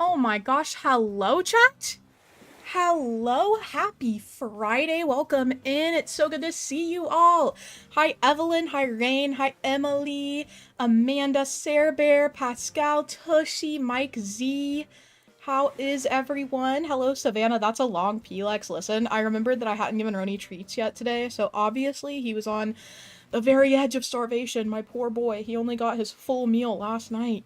Oh my gosh, hello chat? Hello, happy Friday, welcome in, it's so good to see you all. Hi Evelyn, hi Rain, hi Emily, Amanda, Sarah Bear, Pascal, Tushy, Mike Z. How is everyone? Hello Savannah, that's a long P-Lex. Listen, I remembered that I hadn't given Roni treats yet today, so obviously he was on the very edge of starvation, my poor boy. He only got his full meal last night.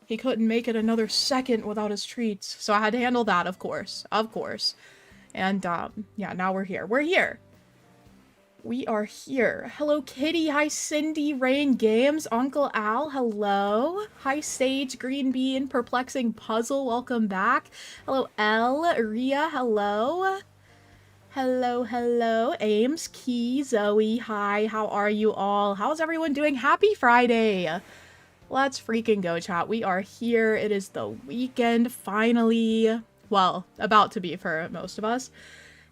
He couldn't make it another second without his treats. So I had to handle that, of course. Of course. And, yeah, now we're here. We're here. We are here. Hello, Kitty. Hi, Cindy. Rain Games. Uncle Al. Hello. Hi, Sage. Green Bean. Perplexing Puzzle. Welcome back. Hello, Elle. Ria. Hello. Hello, hello. Ames. Key. Zoe. Hi. How are you all? How's everyone doing? Happy Friday. Let's freaking go, chat. We are here. It is the weekend, finally. Well, about to be for most of us.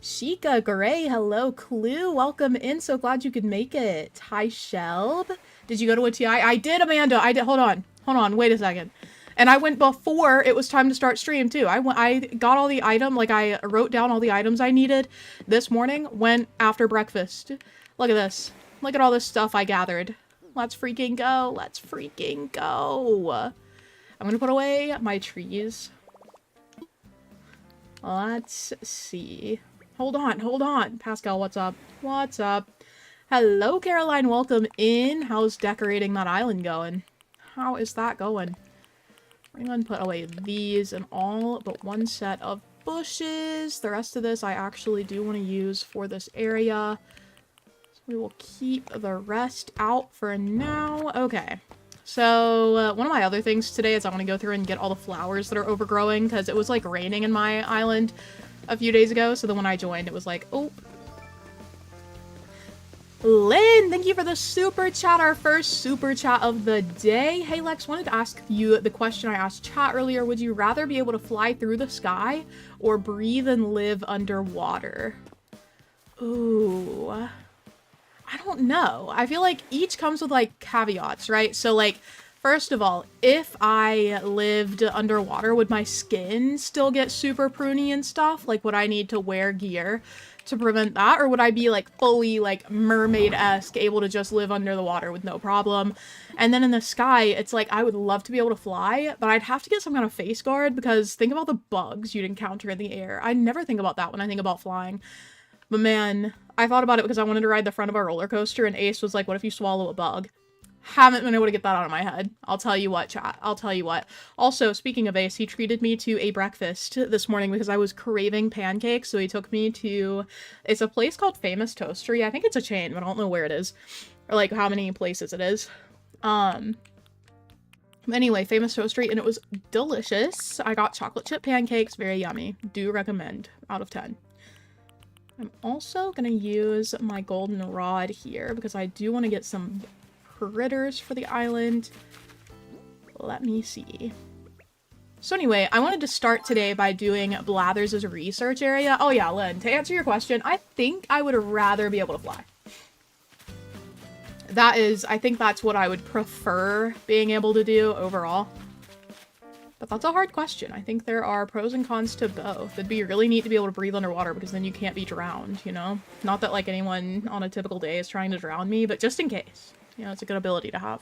Sheikah Gray, hello. Clue, welcome in. So glad you could make it. Hi, Shelb. Did you go to a TI? I did, Amanda. I did. Hold on. Wait a second. And I went before it was time to start stream, too. I got all the items, like I wrote down all the items I needed this morning, went after breakfast. Look at this. Look at all this stuff I gathered. Let's freaking go. Let's freaking go. I'm gonna put away my trees. Let's see. Hold on. Pascal, what's up? What's up? Hello, Caroline. Welcome in. How's decorating that island going? How is that going? I'm gonna put away these and all but one set of bushes. The rest of this I actually do want to use for this area. We will keep the rest out for now. Okay. So, one of my other things today is I want to go through and get all the flowers that are overgrowing, because it was, like, raining in my island a few days ago, so then when I joined, it was like, oh. Lynn, thank you for the super chat, our first super chat of the day. Hey, Lex, wanted to ask you the question I asked chat earlier. Would you rather be able to fly through the sky or breathe and live underwater? Ooh. I don't know. I feel like each comes with, like, caveats, right? So, like, first of all, if I lived underwater, would my skin still get super pruny and stuff? Like, would I need to wear gear to prevent that? Or would I be, like, fully, like, mermaid-esque, able to just live under the water with no problem? And then in the sky, it's like, I would love to be able to fly, but I'd have to get some kind of face guard, because think about the bugs you'd encounter in the air. I never think about that when I think about flying. But man, I thought about it because I wanted to ride the front of our roller coaster, and Ace was like, what if you swallow a bug? Haven't been able to get that out of my head. I'll tell you what, chat. I'll tell you what. Also, speaking of Ace, he treated me to a breakfast this morning because I was craving pancakes, so he took me to... It's a place called Famous Toastery. I think it's a chain, but I don't know where it is. Or, like, how many places it is. Anyway, Famous Toastery, and it was delicious. I got chocolate chip pancakes. Very yummy. Do recommend. Out of 10. I'm also going to use my golden rod here because I do want to get some critters for the island. Let me see. So anyway, I wanted to start today by doing Blathers as a research area. Oh yeah, Lynn, to answer your question, I think I would rather be able to fly. I think that's what I would prefer being able to do overall. But that's a hard question. I think there are pros and cons to both. It'd be really neat to be able to breathe underwater because then you can't be drowned, you know? Not that, like, anyone on a typical day is trying to drown me, but just in case. You know, it's a good ability to have.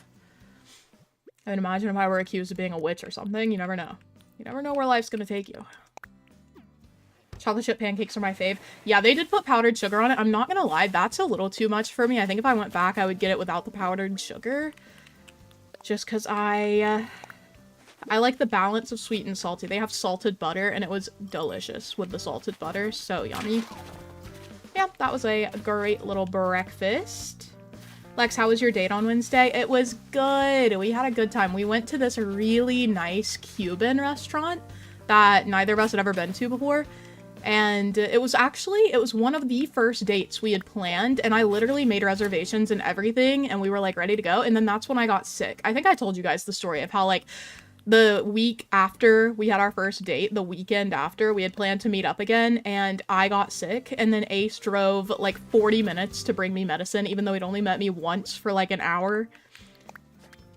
I mean, imagine if I were accused of being a witch or something. You never know. You never know where life's gonna take you. Chocolate chip pancakes are my fave. Yeah, they did put powdered sugar on it. I'm not gonna lie, that's a little too much for me. I think if I went back, I would get it without the powdered sugar. Just because I like the balance of sweet and salty. They have salted butter, and it was delicious with the salted butter. So yummy. Yeah, that was a great little breakfast. Lex, how was your date on Wednesday? It was good. We had a good time. We went to this really nice Cuban restaurant that neither of us had ever been to before. And it was one of the first dates we had planned, and I literally made reservations and everything, and we were like ready to go. And then that's when I got sick. I think I told you guys the story of how like the week after we had our first date, the weekend after, we had planned to meet up again, and I got sick, and then Ace drove like 40 minutes to bring me medicine, even though he'd only met me once for like an hour.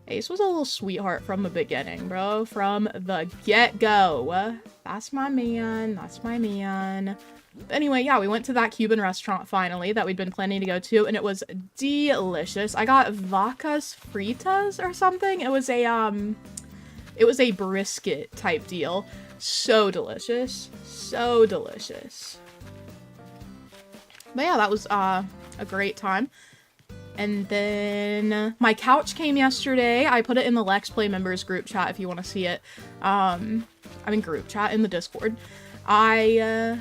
Ace was a little sweetheart from the beginning, bro. From the get-go. That's my man. That's my man. But anyway, yeah, we went to that Cuban restaurant finally that we'd been planning to go to, and it was delicious. I got vacas fritas or something. It was a brisket type deal. So delicious. So delicious. But yeah, that was a great time. And then my couch came yesterday. I put it in the Lex Play members group chat if you want to see it. Group chat in the Discord. I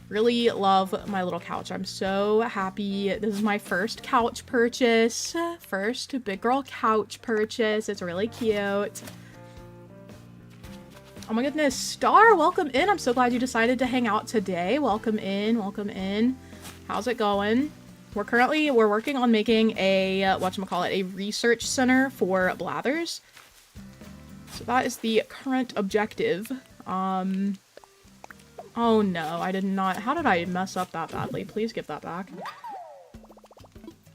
really love my little couch. I'm so happy. This is my first couch purchase. First big girl couch purchase. It's really cute. Oh my goodness, Star, welcome in. I'm so glad you decided to hang out today. Welcome in, welcome in. How's it going? We're working on making a, a research center for Blathers. So that is the current objective. Oh no, I did not. How did I mess up that badly? Please give that back.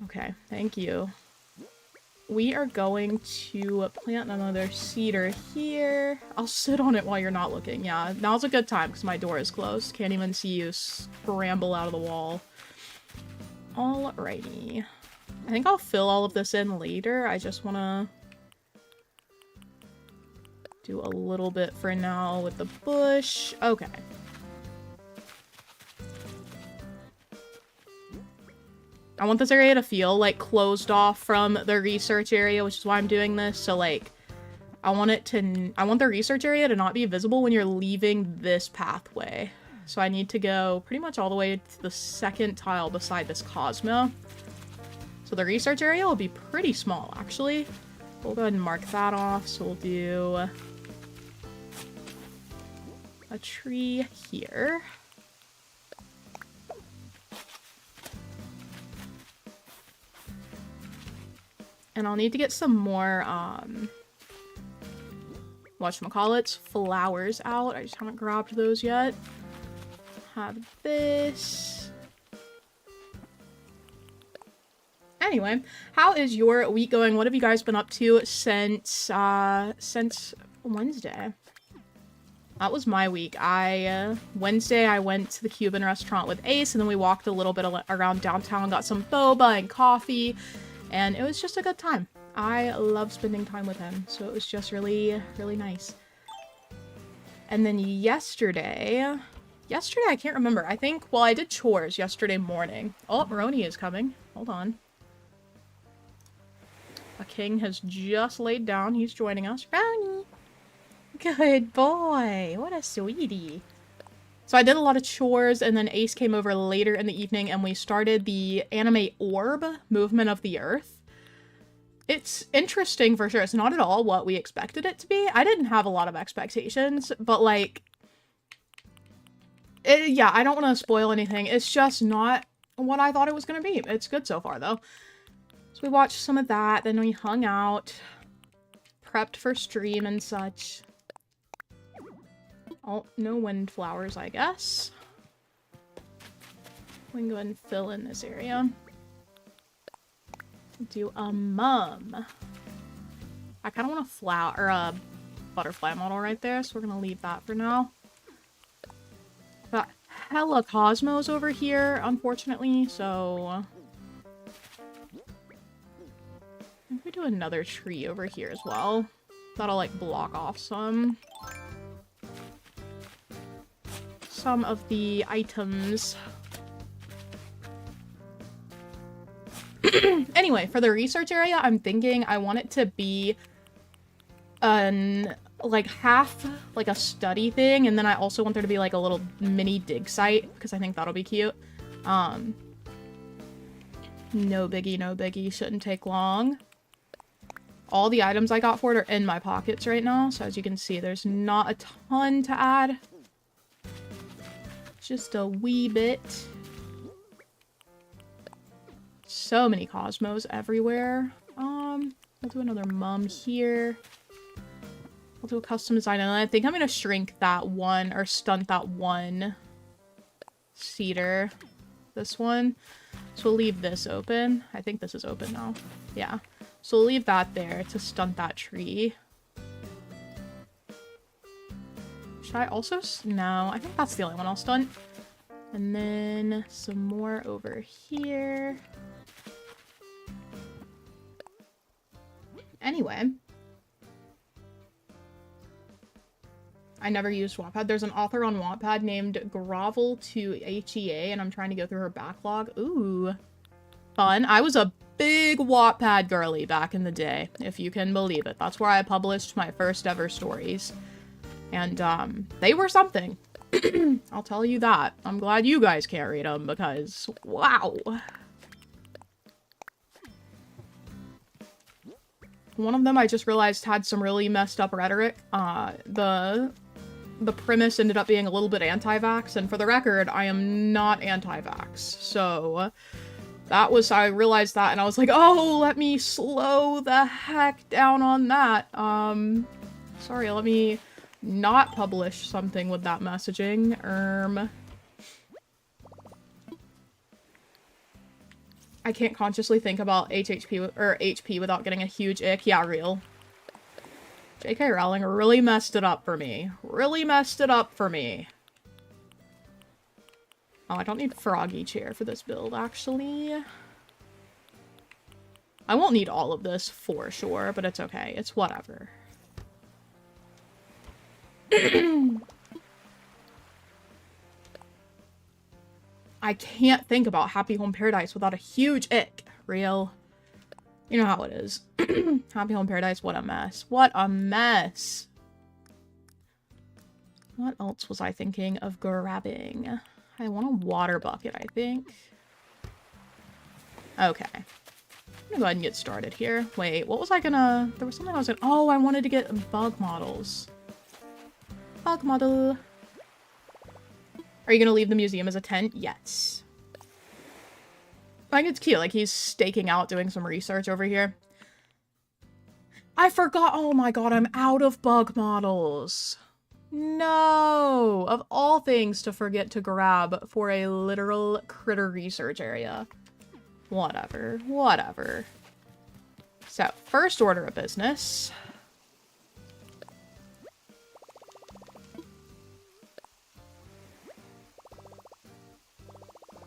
Okay, thank you. We are going to plant another cedar here. I'll sit on it while you're not looking. Yeah, now's a good time because my door is closed. Can't even see you scramble out of the wall. Alrighty. I think I'll fill all of this in later. I just want to do a little bit for now with the bush. Okay. I want this area to feel, like, closed off from the research area, which is why I'm doing this. So, like, I want the research area to not be visible when you're leaving this pathway. So I need to go pretty much all the way to the second tile beside this Cosmo. So the research area will be pretty small, actually. We'll go ahead and mark that off. So we'll do a tree here. And I'll need to get some more, whatchamacallits, flowers out. I just haven't grabbed those yet. Have this. Anyway, how is your week going? What have you guys been up to since Wednesday? That was my week. Wednesday I went to the Cuban restaurant with Ace, and then we walked a little bit around downtown, got some boba and coffee, and it was just a good time. I love spending time with him, so it was just really, really nice. And then yesterday, I can't remember. I think, well, I did chores yesterday morning. Oh, Roni is coming. Hold on. A king has just laid down. He's joining us. Roni! Good boy. What a sweetie. So I did a lot of chores, and then Ace came over later in the evening, and we started the anime orb movement of the earth. It's interesting for sure. It's not at all what we expected it to be. I didn't have a lot of expectations, but like, yeah, I don't want to spoil anything. It's just not what I thought it was going to be. It's good so far, though. So we watched some of that, then we hung out, prepped for stream and such. Oh, no windflowers, I guess. We can go ahead and fill in this area. Do a mum. I kind of want a flower, or a butterfly model right there, so we're going to leave that for now. Got hella cosmos over here, unfortunately, so I think we do another tree over here as well. That'll, like, block off some of the items. Anyway, for the research area, I'm thinking I want it to be like half like a study thing, and then I also want there to be like a little mini dig site because I think that'll be cute. No biggie, no biggie. Shouldn't take long. All the items I got for it are in my pockets right now. So as you can see, there's not a ton to add. Just a wee bit. So many Cosmos everywhere. I'll do another mum here. I'll do a custom design, and I think I'm gonna shrink that one, or stunt that one cedar. This one. So we'll leave this open. I think this is open now. Yeah. So we'll leave that there to stunt that tree. Should I also... No, I think that's the only one I'll stunt. And then some more over here. Anyway. I never used Wattpad. There's an author on Wattpad named Grovel2HEA, and I'm trying to go through her backlog. Ooh. Fun. I was a big Wattpad girly back in the day, if you can believe it. That's where I published my first ever stories. And, they were something. I'll tell you that. I'm glad you guys can't read them, because, wow. One of them I just realized had some really messed up rhetoric. The premise ended up being a little bit anti-vax, and for the record, I am not anti-vax. So, that was, I realized that, and I was like, oh, let me slow the heck down on that. Sorry, let me not publish something with that messaging. I can't consciously think about HHP or HP without getting a huge ick. Yeah, real. J.K. Rowling really messed it up for me. Really messed it up for me. Oh, I don't need Froggy Chair for this build, actually. I won't need all of this for sure, but it's okay. It's whatever. I can't think about Happy Home Paradise without a huge ick. Real. You know how it is. Happy Home Paradise, what a mess. What a mess. What else was I thinking of grabbing? I want a water bucket, I think. Okay. I'm gonna go ahead and get started here. Wait, what was I gonna... There was something I was gonna... Oh, I wanted to get bug models. Bug model. Are you gonna leave the museum as a tent? Yes. I think it's cute. Like, he's staking out, doing some research over here. I forgot. Oh my god, I'm out of bug models. No! Of all things to forget to grab for a literal critter research area. Whatever. Whatever. So, first order of business.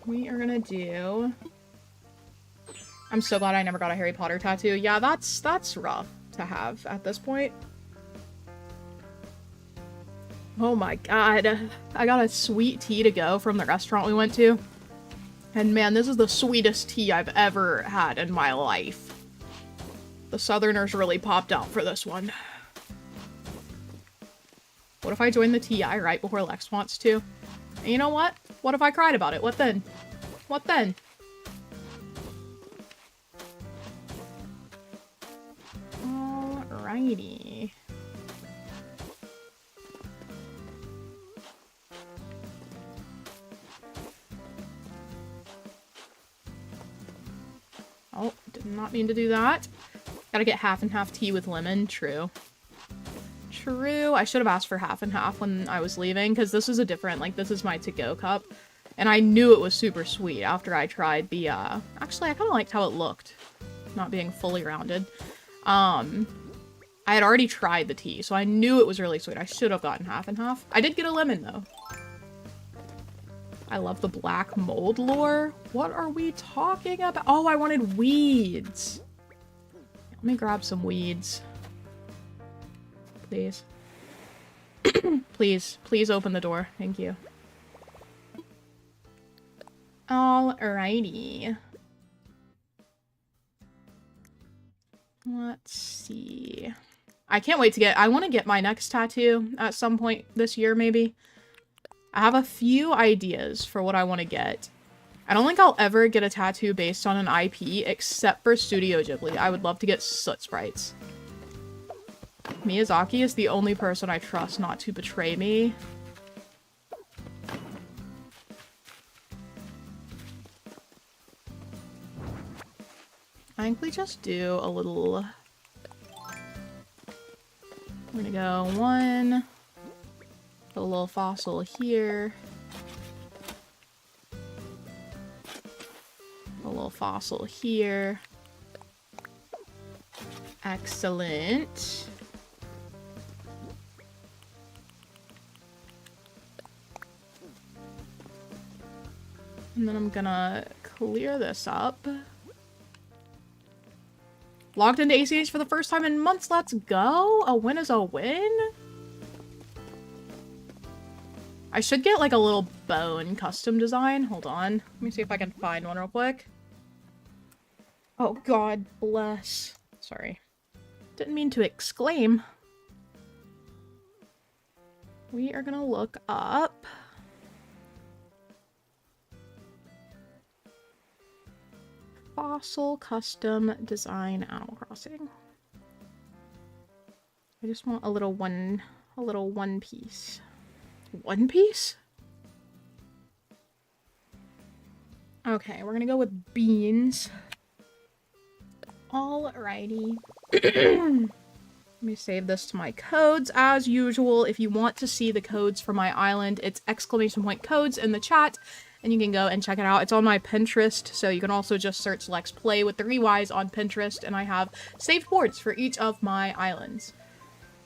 We are gonna do... I'm so glad I never got a Harry Potter tattoo. Yeah, that's rough to have at this point. Oh my god. I got a sweet tea to go from the restaurant we went to. And man, this is the sweetest tea I've ever had in my life. The Southerners really popped out for this one. What if I join the TI right before Lex wants to? And you know what? What if I cried about it? What then? What then? Alrighty. Oh, did not mean to do that. Gotta get half and half tea with lemon. True. True. I should have asked for half and half when I was leaving, because this is a different, like, this is my to-go cup. And I knew it was super sweet after I tried the, actually, I kind of liked how it looked. Not being fully rounded. I had already tried the tea, so I knew it was really sweet. I should have gotten half and half. I did get a lemon, though. I love the black mold lore. What are we talking about? Oh, I wanted weeds. Let me grab some weeds. Please. Please. Please open the door. Thank you. Alrighty. Let's see. I can't wait to get... I want to get my next tattoo at some point this year, maybe. I have a few ideas for what I want to get. I don't think I'll ever get a tattoo based on an IP except for Studio Ghibli. I would love to get soot sprites. Miyazaki is the only person I trust not to betray me. I think we just do a little... We're gonna go 1. Put a little fossil here. A little fossil here. Excellent. And then I'm gonna clear this up. Logged into ACH for the first time in months. Let's go. A win is a win. I should get like a little bone custom design. Hold on. Let me see if I can find one real quick. Oh, God bless. Sorry. Didn't mean to exclaim. We are gonna look up... Fossil custom design Animal Crossing. I just want a little one piece. One piece? Okay, we're gonna go with beans. Alrighty. Let me save this to my codes. As usual, if you want to see the codes for my island, it's !codes in the chat, and you can go and check it out. It's on my Pinterest, so you can also just search Lex Play with 3 Ys on Pinterest, and I have saved boards for each of my islands.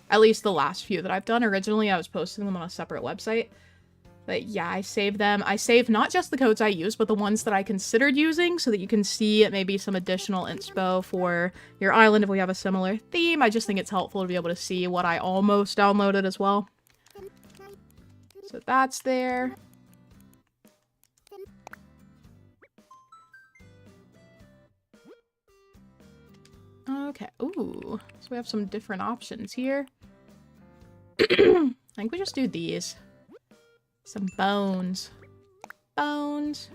At least the last few that I've done. Originally, I was posting them on a separate website. But yeah, I saved them. I saved not just the codes I use, but the ones that I considered using so that you can see maybe some additional inspo for your island if we have a similar theme. I just think it's helpful to be able to see what I almost downloaded as well. So that's there. Okay, ooh, so we have some different options here. I think we just do these. Some bones. Bones.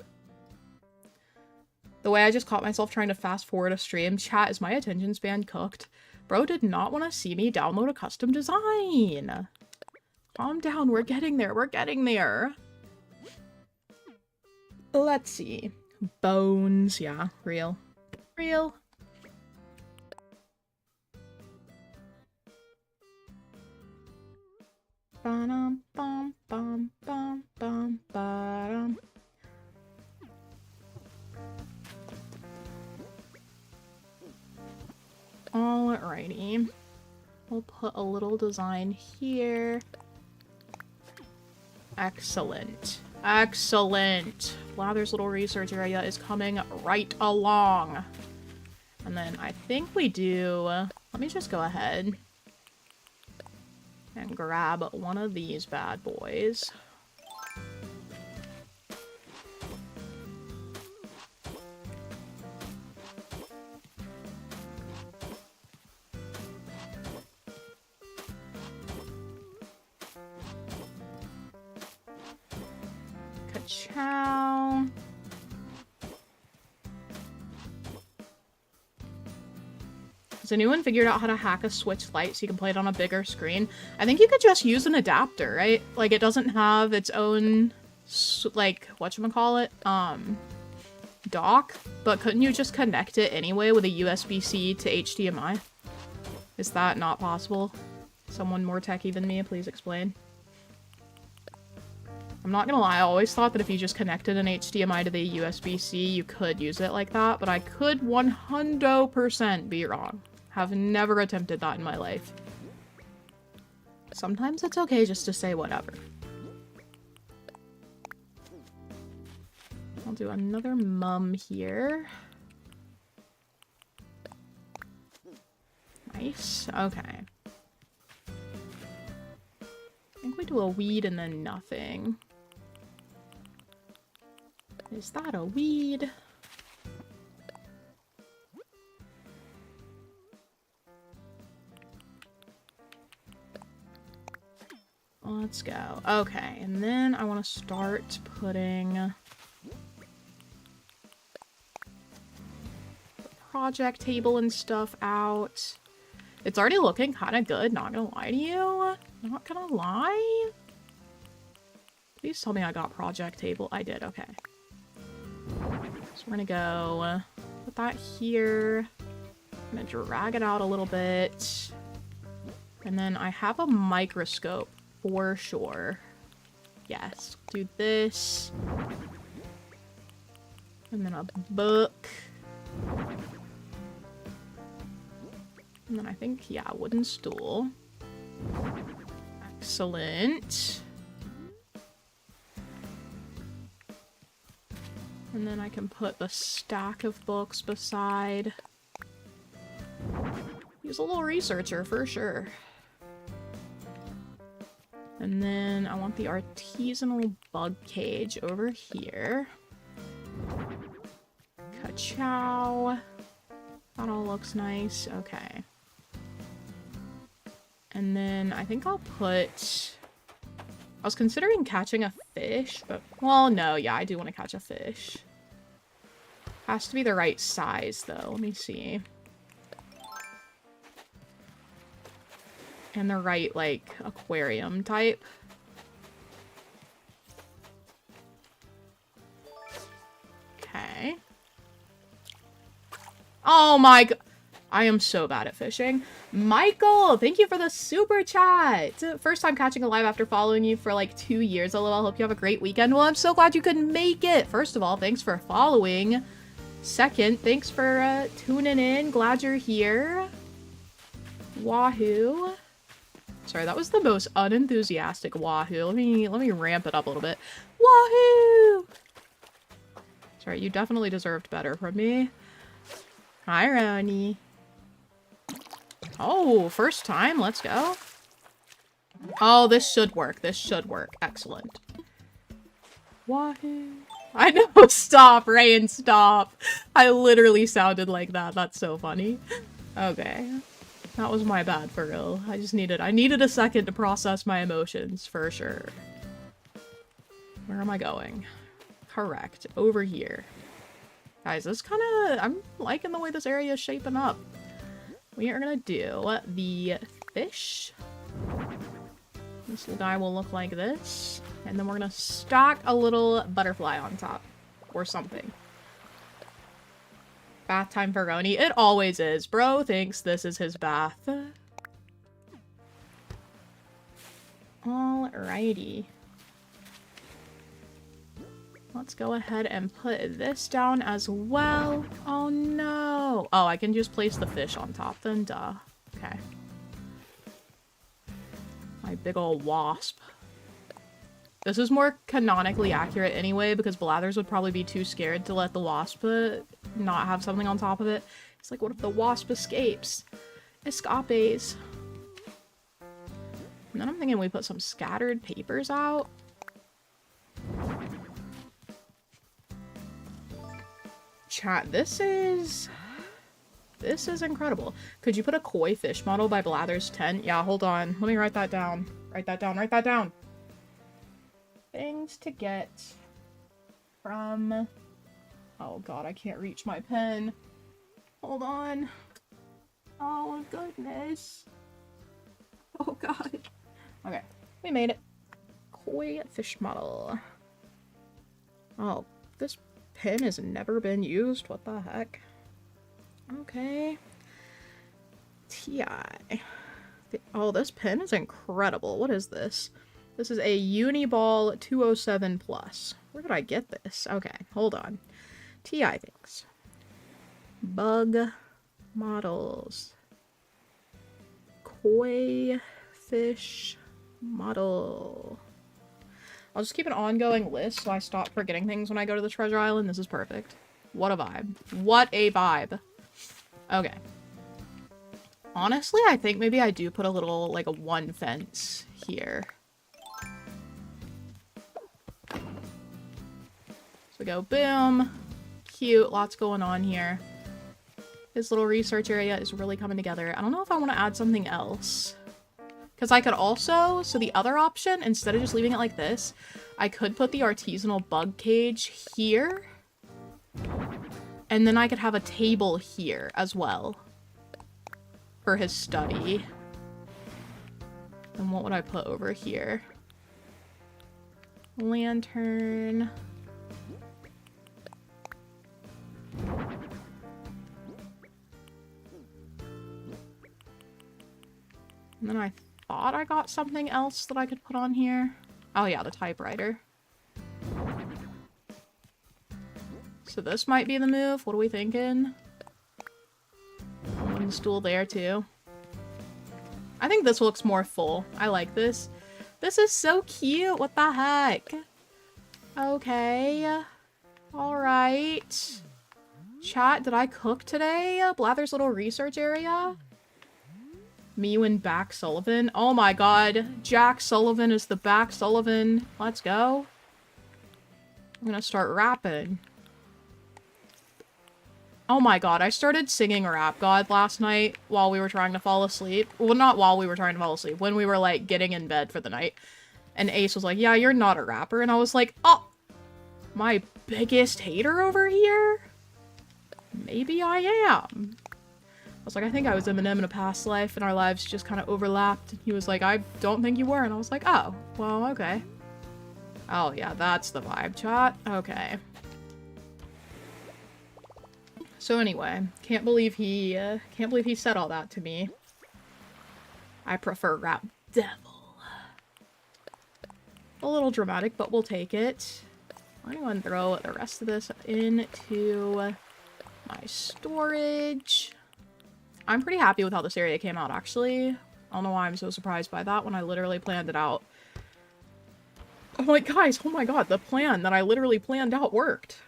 The way I just caught myself trying to fast forward a stream chat is my attention span cooked. Bro did not want to see me download a custom design. Calm down, we're getting there, we're getting there. Let's see. Bones, yeah, real. Real. Ba-dum, bum, bum, bum, bum, ba-dum. Alrighty. We'll put a little design here. Excellent. Excellent. Blathers' little research area is coming right along. And then I think we do... let me just go ahead and grab one of these bad boys. Ka-chow. Has anyone figured out how to hack a Switch Lite so you can play it on a bigger screen? I think you could just use an adapter, right? Like, it doesn't have its own, like, whatchamacallit, dock, but couldn't you just connect it anyway with a USB-C to HDMI? Is that not possible? Someone more techie than me, please explain. I'm not gonna lie, I always thought that if you just connected an HDMI to the USB-C, you could use it like that, but I could 100% be wrong. Have never attempted that in my life. Sometimes it's okay just to say whatever. I'll do another mum here. Nice. Okay. I think we do a weed and then nothing. Is that a weed? Let's go. Okay, and then I want to start putting project table and stuff out. It's already looking kind of good, not gonna lie to you. Not gonna lie. Please tell me I got project table. I did, okay. So we're gonna go put that here. I'm gonna drag it out a little bit. And then I have a microscope for sure. Yes, do this. And then a book. And then I think, yeah, wooden stool. Excellent. And then I can put the stack of books beside. He's a little researcher for sure. And then I want the artisanal bug cage over here. Ka-chow. That all looks nice. Okay. And then I think I'll put... I was considering catching a fish, but... Well, no, yeah, I do want to catch a fish. Has to be the right size, though. Let me see. And the right, like, aquarium type. Okay. Oh my god. I am so bad at fishing. Michael, thank you for the super chat. First time catching a live after following you for like 2 years. LOL, hope you have a great weekend. Well, I'm so glad you could make it. First of all, thanks for following. Second, thanks for tuning in. Glad you're here. Wahoo. Sorry, that was the most unenthusiastic wahoo. Let me ramp it up a little bit. Wahoo! Sorry, you definitely deserved better from me. Hi, Ronnie. Oh, first time. Let's go. Oh, this should work. This should work. Excellent. Wahoo. I know. Stop, Rain. Stop. I literally sounded like that. That's so funny. Okay. That was my bad, for real. I needed a second to process my emotions, for sure. Where am I going? Correct. Over here. Guys, this kind of... I'm liking the way this area is shaping up. We are gonna do the fish. This little guy will look like this. And then we're gonna stack a little butterfly on top. Or something. Bath time for Roni. It always is. Bro thinks this is his bath. Alrighty. Let's go ahead and put this down as well. Oh no. Oh, I can just place the fish on top then, duh. Okay. My big ol' wasp. This is more canonically accurate anyway, because Blathers would probably be too scared to let the wasp not have something on top of it. It's like, what if the wasp escapes? Escapes. And then I'm thinking we put some scattered papers out. Chat, this is incredible. Could you put a koi fish model by Blathers 10? Yeah, hold on. Let me write that down. Write that down. Write that down. Things to get from... Oh god, I can't reach my pen. Hold on. Oh goodness. Oh god. Okay, we made it. Koi fish model. Oh, this pen has never been used. What the heck? Okay. TI. Oh, this pen is incredible. What is this? This is a Uniball 207 Plus. Where did I get this? Okay, hold on. TI things. Bug models. Koi fish model. I'll just keep an ongoing list so I stop forgetting things when I go to the treasure island. This is perfect. What a vibe. What a vibe. Okay. Honestly, I think maybe I do put a little, like, a one fence here. So we go boom. Cute. Lots going on here. This little research area is really coming together. I don't know if I want to add something else. Because I could also, so the other option, instead of just leaving it like this, I could put the artisanal bug cage here. And then I could have a table here as well for his study. And what would I put over here? Lantern. And then I thought I got something else that I could put on here. Oh yeah, the typewriter. So this might be the move. What are we thinking? One stool there too. I think this looks more full. I like this. This is so cute. What the heck? Okay. Alright. Chat, did I cook today? Blathers' little research area? Me and Back Sullivan. Oh my god. Jack Sullivan is the Back Sullivan. Let's go. I'm gonna start rapping. Oh my god, I started singing Rap God last night while we were trying to fall asleep. Well, not while we were trying to fall asleep. When we were, like, getting in bed for the night. And Ace was like, yeah, you're not a rapper. And I was like, oh, my biggest hater over here? Maybe I am. I was like, I think I was Eminem in a past life and our lives just kind of overlapped. And he was like, I don't think you were. And I was like, oh, well, okay. Oh, yeah, that's the vibe, chat. Okay. So anyway, can't believe he said all that to me. I prefer Rap Devil. A little dramatic, but we'll take it. I'm going to throw the rest of this into my storage. I'm pretty happy with how this area came out, actually. I don't know why I'm so surprised by that when I literally planned it out. I'm like, guys, oh my god, the plan that I literally planned out worked.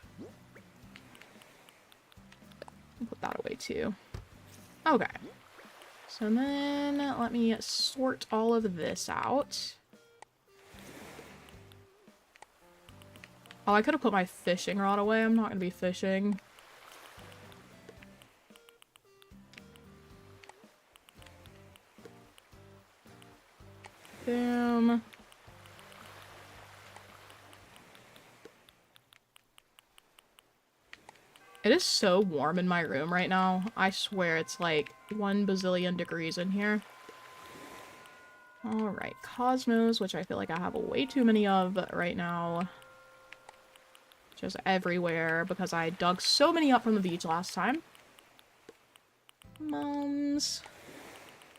Put that away too. Okay. So then let me sort all of this out. Oh, I could have put my fishing rod away. I'm not going to be fishing. Boom. It is so warm in my room right now. I swear it's like 1 bazillion degrees in here. Alright, Cosmos, which I feel like I have way too many of right now. Just everywhere because I dug so many up from the beach last time. Mums.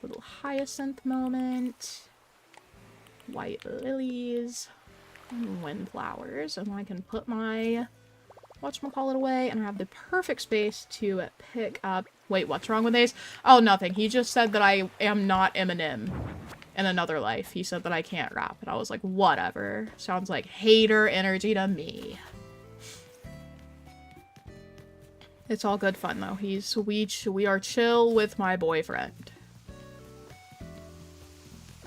Little hyacinth moment. White lilies. And windflowers. And I can put my whatchamacallit away, and I have the perfect space to pick up... Wait, what's wrong with Ace? Oh, nothing. He just said that I am not Eminem in another life. He said that I can't rap, and I was like, whatever. Sounds like hater energy to me. It's all good fun, though. We are chill with my boyfriend.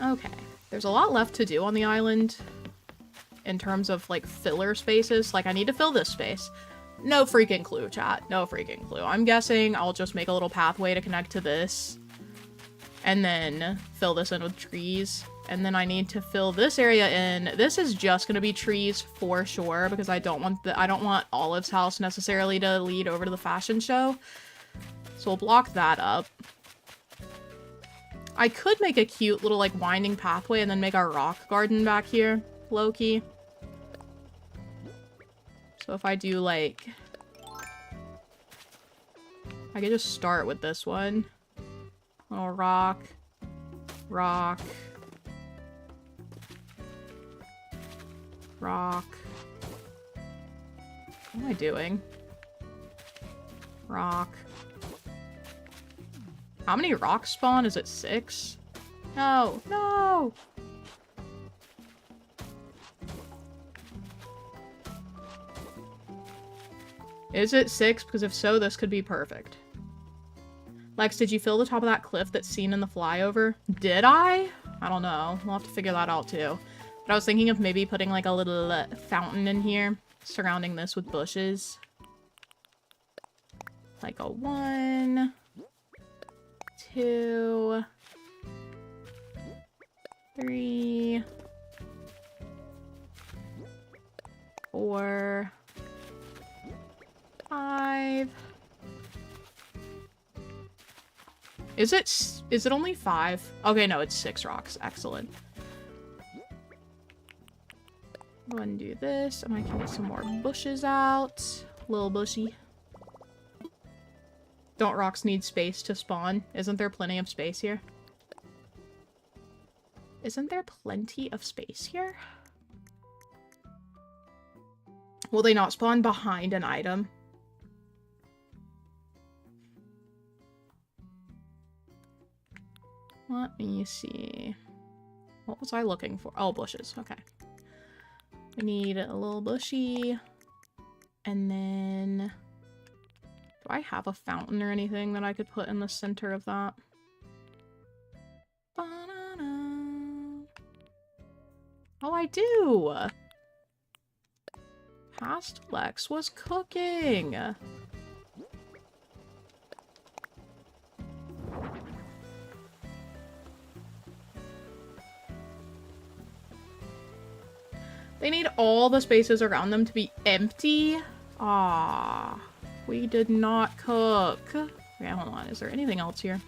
Okay. There's a lot left to do on the island. In terms of, like, filler spaces. Like, I need to fill this space. No freaking clue, chat. No freaking clue. I'm guessing I'll just make a little pathway to connect to this. And then fill this in with trees. And then I need to fill this area in. This is just gonna be trees for sure, because I don't want Olive's house necessarily to lead over to the fashion show. So we'll block that up. I could make a cute little, like, winding pathway and then make our rock garden back here. Low-key. So if I do, like... I could just start with this one. Little rock. Rock. Rock. What am I doing? Rock. How many rocks spawn? Is it 6? No! No! Is it 6? Because if so, this could be perfect. Lex, did you fill the top of that cliff that's seen in the flyover? Did I? I don't know. We'll have to figure that out too. But I was thinking of maybe putting like a little fountain in here, surrounding this with bushes. Like a 1, 2, 3, 4, 5. Is it only 5? Okay, no, it's 6 rocks. Excellent. Go ahead and do this, and I can get some more bushes out. Little bushy. Don't rocks need space to spawn? Isn't there plenty of space here? Isn't there plenty of space here? Will they not spawn behind an item? Let me see. What was I looking for? Oh, bushes. Okay. I need a little bushy. And then... do I have a fountain or anything that I could put in the center of that? Ba-na-na. Oh, I do! Past Lex was cooking! They need all the spaces around them to be empty? Ah, we did not cook. Okay, hold on. Is there anything else here?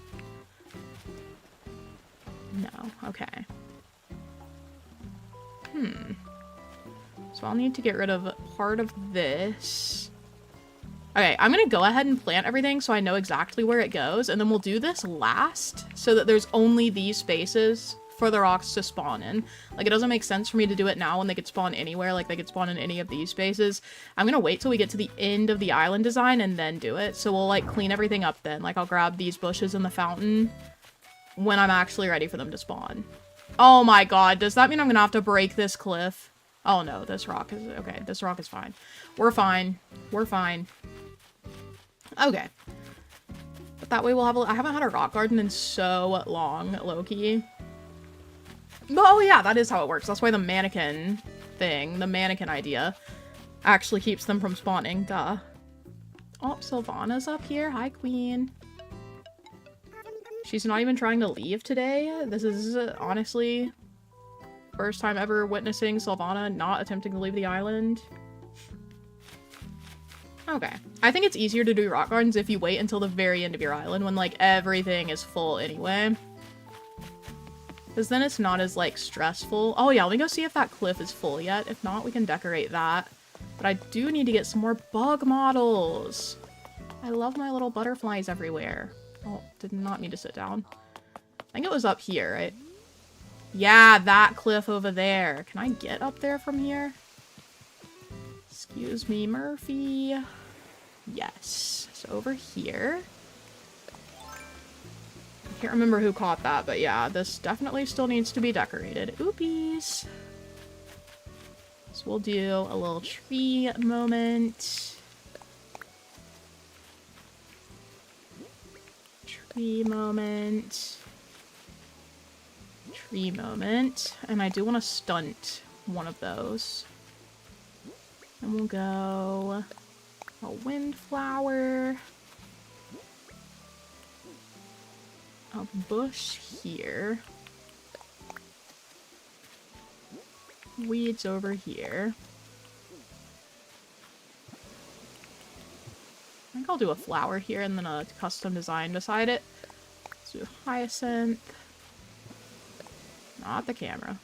No. Okay. So I'll need to get rid of part of this. Okay, I'm gonna go ahead and plant everything so I know exactly where it goes, and then we'll do this last so that there's only these spaces for the rocks to spawn in. Like, it doesn't make sense for me to do it now when they could spawn anywhere, like they could spawn in any of these spaces. I'm gonna wait till we get to the end of the island design and then do it. So we'll, like, clean everything up then. Like, I'll grab these bushes and the fountain when I'm actually ready for them to spawn. Oh my god, does that mean I'm gonna have to break this cliff? Oh no, this rock is... okay, this rock is fine. We're fine. We're fine. Okay. But that way we'll have I haven't had a rock garden in so long, low-key. Oh yeah, that is how it works. That's why the mannequin thing, the mannequin idea, actually keeps them from spawning. Duh. Oh, Sylvana's up here. Hi, queen. She's not even trying to leave today. This is, honestly, first time ever witnessing Sylvana not attempting to leave the island. Okay. I think it's easier to do rock gardens if you wait until the very end of your island when, like, everything is full anyway. Because then it's not as, like, stressful. Oh, yeah, let me go see if that cliff is full yet. If not, we can decorate that. But I do need to get some more bug models. I love my little butterflies everywhere. Oh, did not need to sit down. I think it was up here, right? Yeah, that cliff over there. Can I get up there from here? Excuse me, Murphy. Yes. So over here. I can't remember who caught that, but yeah, this definitely still needs to be decorated. Oopies. So we'll do a little tree moment. Tree moment. Tree moment. And I do want to stunt one of those. And we'll go a windflower. A bush here. Weeds over here. I think I'll do a flower here and then a custom design beside it. Let's do hyacinth. Not the camera.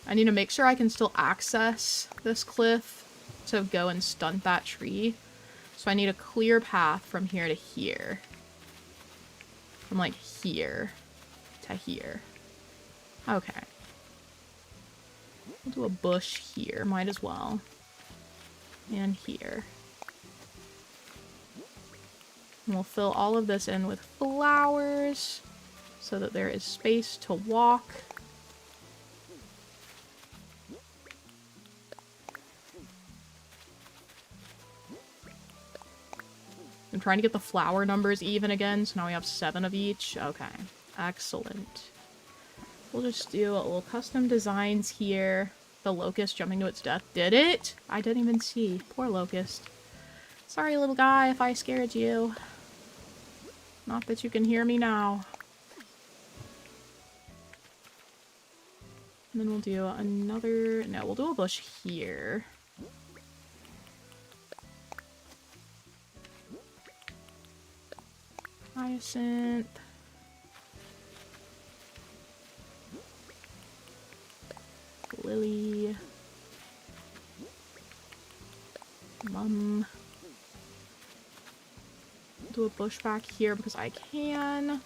I need to make sure I can still access this cliff to go and stunt that tree. So I need a clear path from here to here. From, like, here to here. Okay. We'll do a bush here. Might as well. And here. And we'll fill all of this in with flowers so that there is space to walk. I'm trying to get the flower numbers even again, so now we have 7 of each. Okay, excellent. We'll just do a little custom designs here. The locust jumping to its death. Did it? I didn't even see. Poor locust. Sorry, little guy, if I scared you. Not that you can hear me now. And then we'll do another... no, we'll do a bush here. Hyacinth. Lily. Mum. Do a bush back here because I can.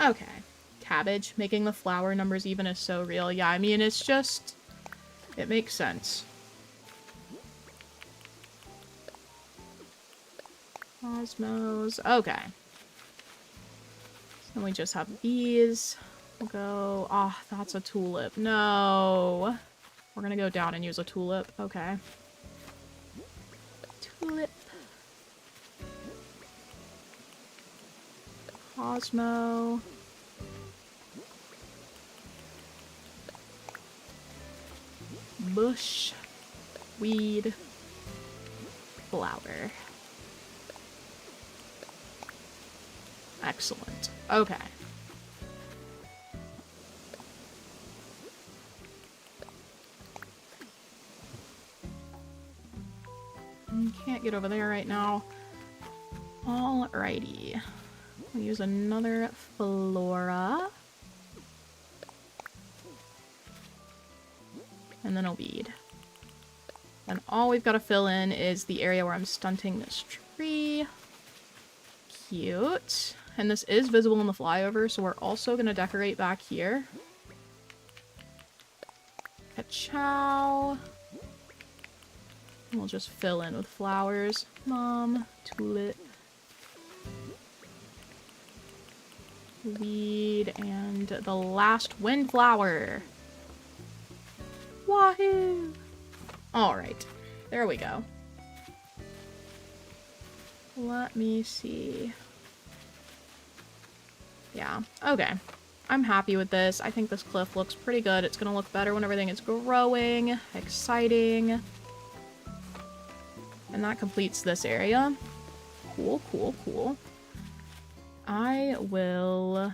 Okay. Cabbage. Making the flower numbers even is so real. Yeah, I mean, it's just... It makes sense. Cosmos. Okay. So we just have these. We'll go... Oh, that's a tulip. No. We're gonna go down and use a tulip. Okay. Tulip. Cosmo. Bush. Weed. Flower. Excellent. Okay. Can't get over there right now. Alrighty. We'll use another flora. And then a weed. And all we've got to fill in is the area where I'm stunting this tree. Cute. And this is visible in the flyover, so we're also going to decorate back here. Ka-chow. We'll just fill in with flowers. Mom, tulip, weed, and the last windflower. Wahoo! Alright, there we go. Let me see. Yeah, okay. I'm happy with this. I think this cliff looks pretty good. It's gonna look better when everything is growing. Exciting. And that completes this area. Cool, cool, cool. I will...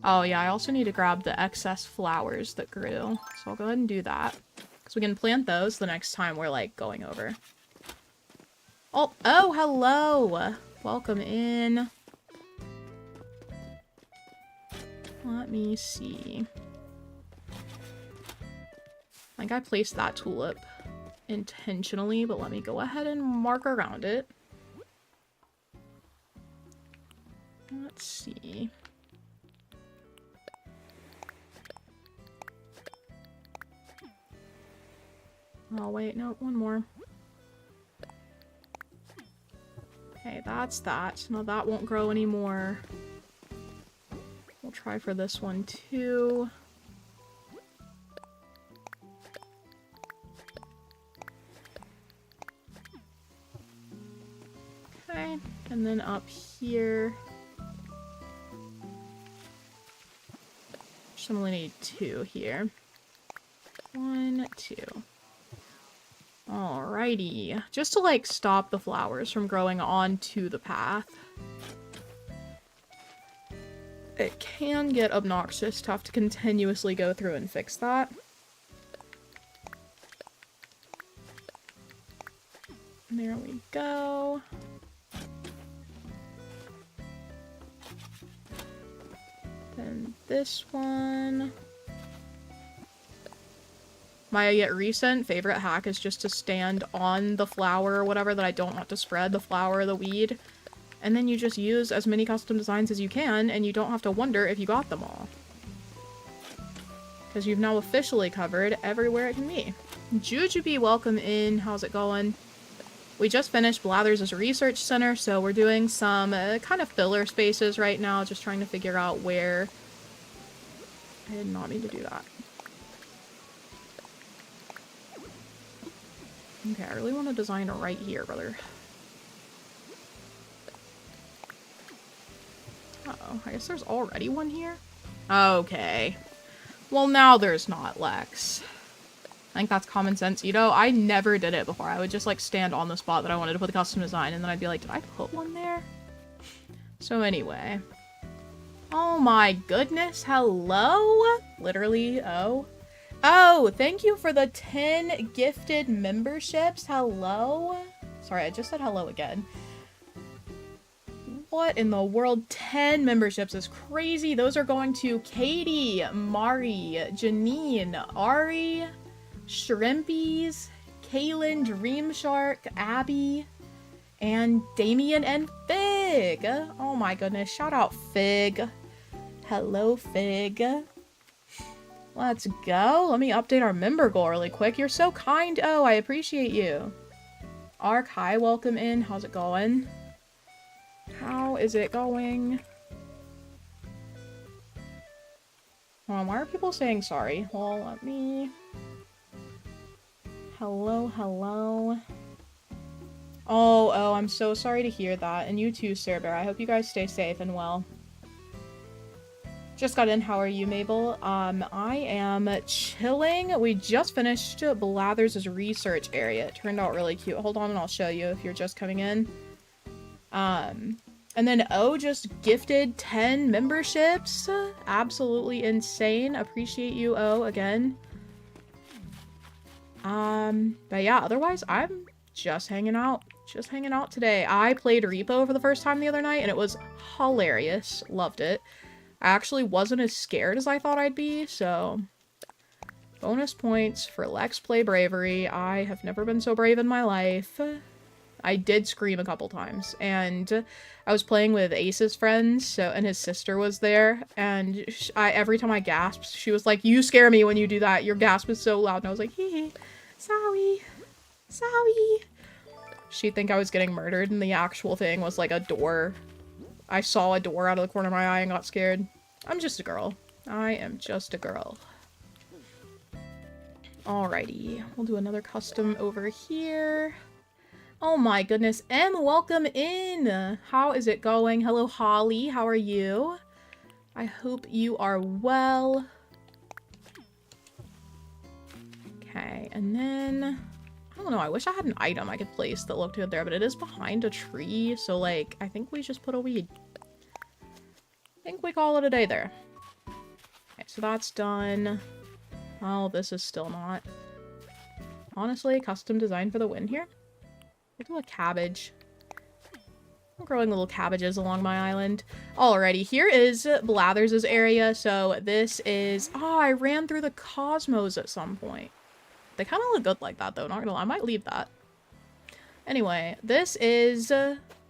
Oh yeah, I also need to grab the excess flowers that grew. So I'll go ahead and do that. Because we can plant those the next time we're, like, going over. Oh, hello! Welcome in. Let me see. I think I placed that tulip intentionally, but let me go ahead and mark around it. Let's see. Oh, wait, no, one more. Okay, that's that. No, that won't grow anymore. We'll try for this one, too. Okay, and then up here. Just only need 2 here. 1, 2. Alrighty. Just to, like, stop the flowers from growing onto the path. It can get obnoxious to have to continuously go through and fix that. There we go. Then this one. My recent favorite hack is just to stand on the flower or whatever that I don't want to spread, the flower or the weed. And then you just use as many custom designs as you can, and you don't have to wonder if you got them all. Because you've now officially covered everywhere it can be. Jujubee, welcome in. How's it going? We just finished Blathers' Research Center, so we're doing some kind of filler spaces right now, just trying to figure out where... I did not mean to do that. Okay, I really want to design it right here, brother. Uh-oh, I guess there's already one here? Okay. Well, now there's not, Lex. I think that's common sense, you know? I never did it before. I would just, like, stand on the spot that I wanted to put the custom design, and then I'd be like, did I put one there? So anyway. Oh my goodness, hello? Literally, oh. Oh, thank you for the 10 gifted memberships. Hello? Sorry, I just said hello again. What in the world? 10 memberships is crazy. Those are going to Katie, Mari, Janine, Ari, Shrimpies, Kaylin, Dreamshark, Abby, and Damien and Fig. Oh my goodness. Shout out Fig. Hello, Fig. Let's go. Let me update our member goal really quick. You're so kind. Oh, I appreciate you. Ark, hi, welcome in. How's it going? How is it going? Hold on, why are people saying sorry? Well, let me... Hello, hello. Oh, I'm so sorry to hear that. And you too, Sarah Bear. I hope you guys stay safe and well. Just got in. How are you, Mabel? I am chilling. We just finished Blathers' research area. It turned out really cute. Hold on and I'll show you if you're just coming in. And then O just gifted 10 memberships. Absolutely insane. Appreciate you, O, again. But yeah, otherwise I'm just hanging out. Just hanging out today. I played Repo for the first time the other night and it was hilarious. Loved it. I actually wasn't as scared as I thought I'd be, so... Bonus points for Lex Play Bravery. I have never been so brave in my life. I did scream a couple times, and I was playing with Ace's friends, and his sister was there, and every time I gasped, she was like, "You scare me when you do that, your gasp is so loud," and I was like, hee hee, sorry, sorry. She'd think I was getting murdered, and the actual thing was like a door. I saw a door out of the corner of my eye and got scared. I'm just a girl. I am just a girl. Alrighty, we'll do another custom over here. Oh my goodness, M, welcome in! How is it going? Hello, Holly, how are you? I hope you are well. Okay, and then... I don't know, I wish I had an item I could place that looked good there, but it is behind a tree, so like, I think we just put a weed. I think we call it a day there. Okay, so that's done. Oh, this is still not. Honestly, custom design for the win here. We'll do a cabbage. I'm growing little cabbages along my island. Alrighty, here is Blathers' area. So this is... Oh, I ran through the cosmos at some point. They kind of look good like that, though. Not gonna lie, I might leave that. Anyway, this is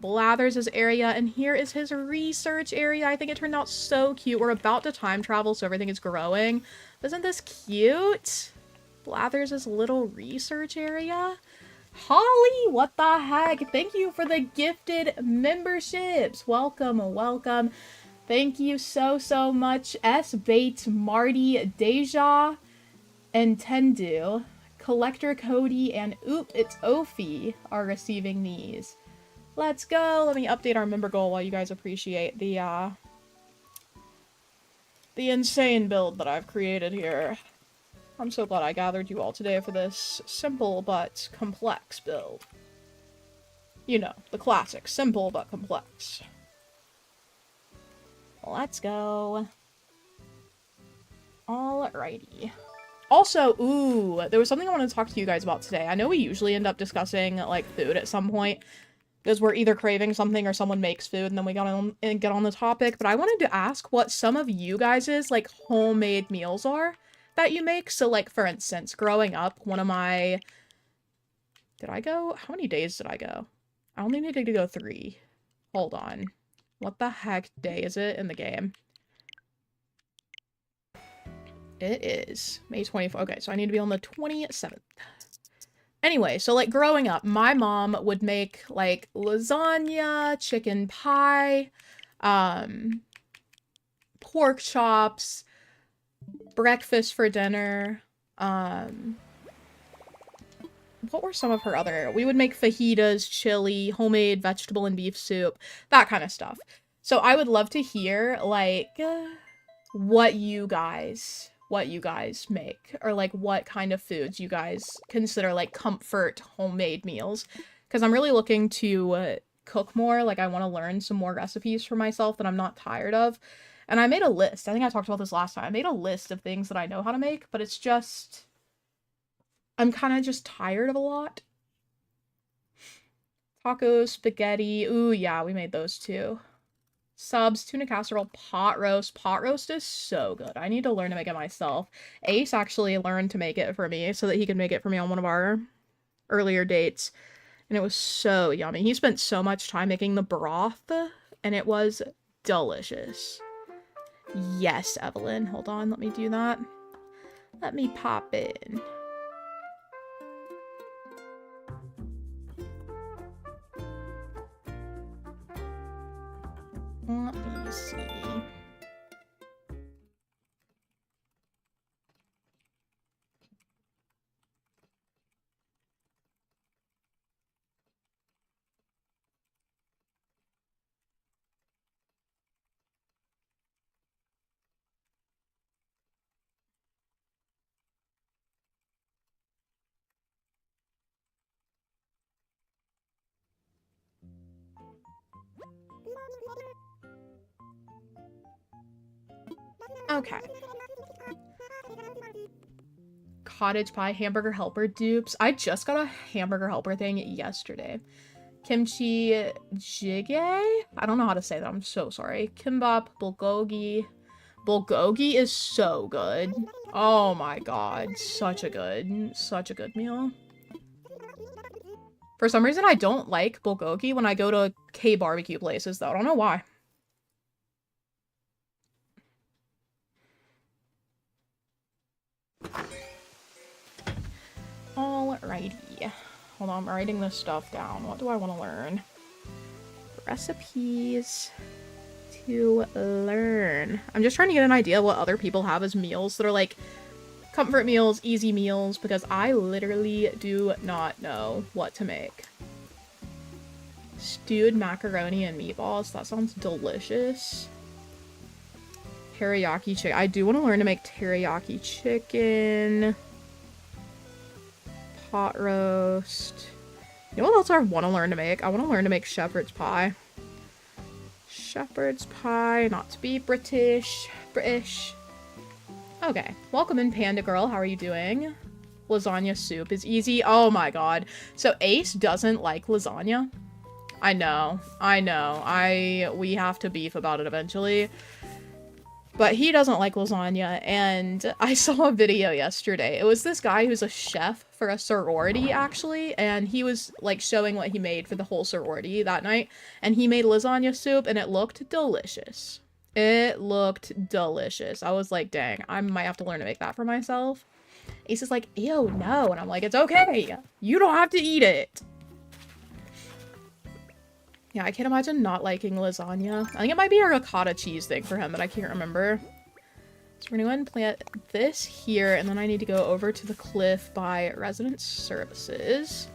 Blathers' area, and here is his research area. I think it turned out so cute. We're about to time travel, so everything is growing. Isn't this cute? Blathers' little research area. Holly, what the heck? Thank you for the gifted memberships. Welcome, welcome. Thank you so, so much. S. Bates, Marty, Deja, and Tendu, Collector Cody, and Oop, it's Ophi are receiving these. Let's go. Let me update our member goal while you guys appreciate the insane build that I've created here. I'm so glad I gathered you all today for this simple but complex build. You know, the classic, simple but complex. Let's go. Alrighty. Also, ooh, there was something I wanted to talk to you guys about today. I know we usually end up discussing, like, food at some point, because we're either craving something or someone makes food, and then we get on the topic, but I wanted to ask what some of you guys' like, homemade meals are that you make. So, like, for instance, growing up, one of my... Did I go? How many days did I go? I only needed to go 3. Hold on. What the heck day is it in the game? It is May 24th. Okay, so I need to be on the 27th. Anyway, so, like, growing up, my mom would make, like, lasagna, chicken pie, pork chops, breakfast for dinner, what were some of her other... We would make fajitas, chili, homemade vegetable and beef soup, that kind of stuff. So I would love to hear, like, what you guys make, or like what kind of foods you guys consider like comfort homemade meals, because I'm really looking to cook more. Like, I want to learn some more recipes for myself that I'm not tired of, And I made a list. I think I talked about this last time. I made a list of things that I know how to make, but it's just... I'm kind of just tired of a lot. Tacos, spaghetti. Ooh, yeah, we made those too. Subs, tuna casserole, pot roast. Pot roast is so good. I need to learn to make it myself. Ace actually learned to make it for me so that he could make it for me on one of our earlier dates. And it was so yummy. He spent so much time making the broth, and it was delicious. Yes, Evelyn. Hold on, let me do that. Let me pop in. Let me see. Okay. Cottage pie, hamburger helper dupes. I just got a hamburger helper thing yesterday. Kimchi jjigae? I don't know how to say that. I'm so sorry. Kimbap, bulgogi. Bulgogi is so good. Oh my god. Such a good meal. For some reason, I don't like bulgogi when I go to K-barbecue places, though. I don't know why. Alrighty. Hold on, I'm writing this stuff down. What do I want to learn? Recipes to learn. I'm just trying to get an idea of what other people have as meals that are like comfort meals, easy meals, because I literally do not know what to make. Stewed macaroni and meatballs. That sounds delicious. Teriyaki chicken. I do want to learn to make teriyaki chicken. Pot roast. You know what else I want to learn to make? I want to learn to make shepherd's pie. Shepherd's pie, not to be British. Okay, welcome in, Panda Girl. How are you doing? Lasagna soup is easy. Oh my god. So Ace doesn't like lasagna. I know. We have to beef about it eventually. But he doesn't like lasagna, and I saw a video yesterday. It was this guy who's a chef for a sorority, actually, and he was, like, showing what he made for the whole sorority that night, and he made lasagna soup, and it looked delicious. It looked delicious. I was like, dang, I might have to learn to make that for myself. Ace is like, ew, no, and I'm like, it's okay. You don't have to eat it. Yeah, I can't imagine not liking lasagna. I think it might be a ricotta cheese thing for him, but I can't remember. So we're gonna go ahead and plant this here, and then I need to go over to the cliff by resident services.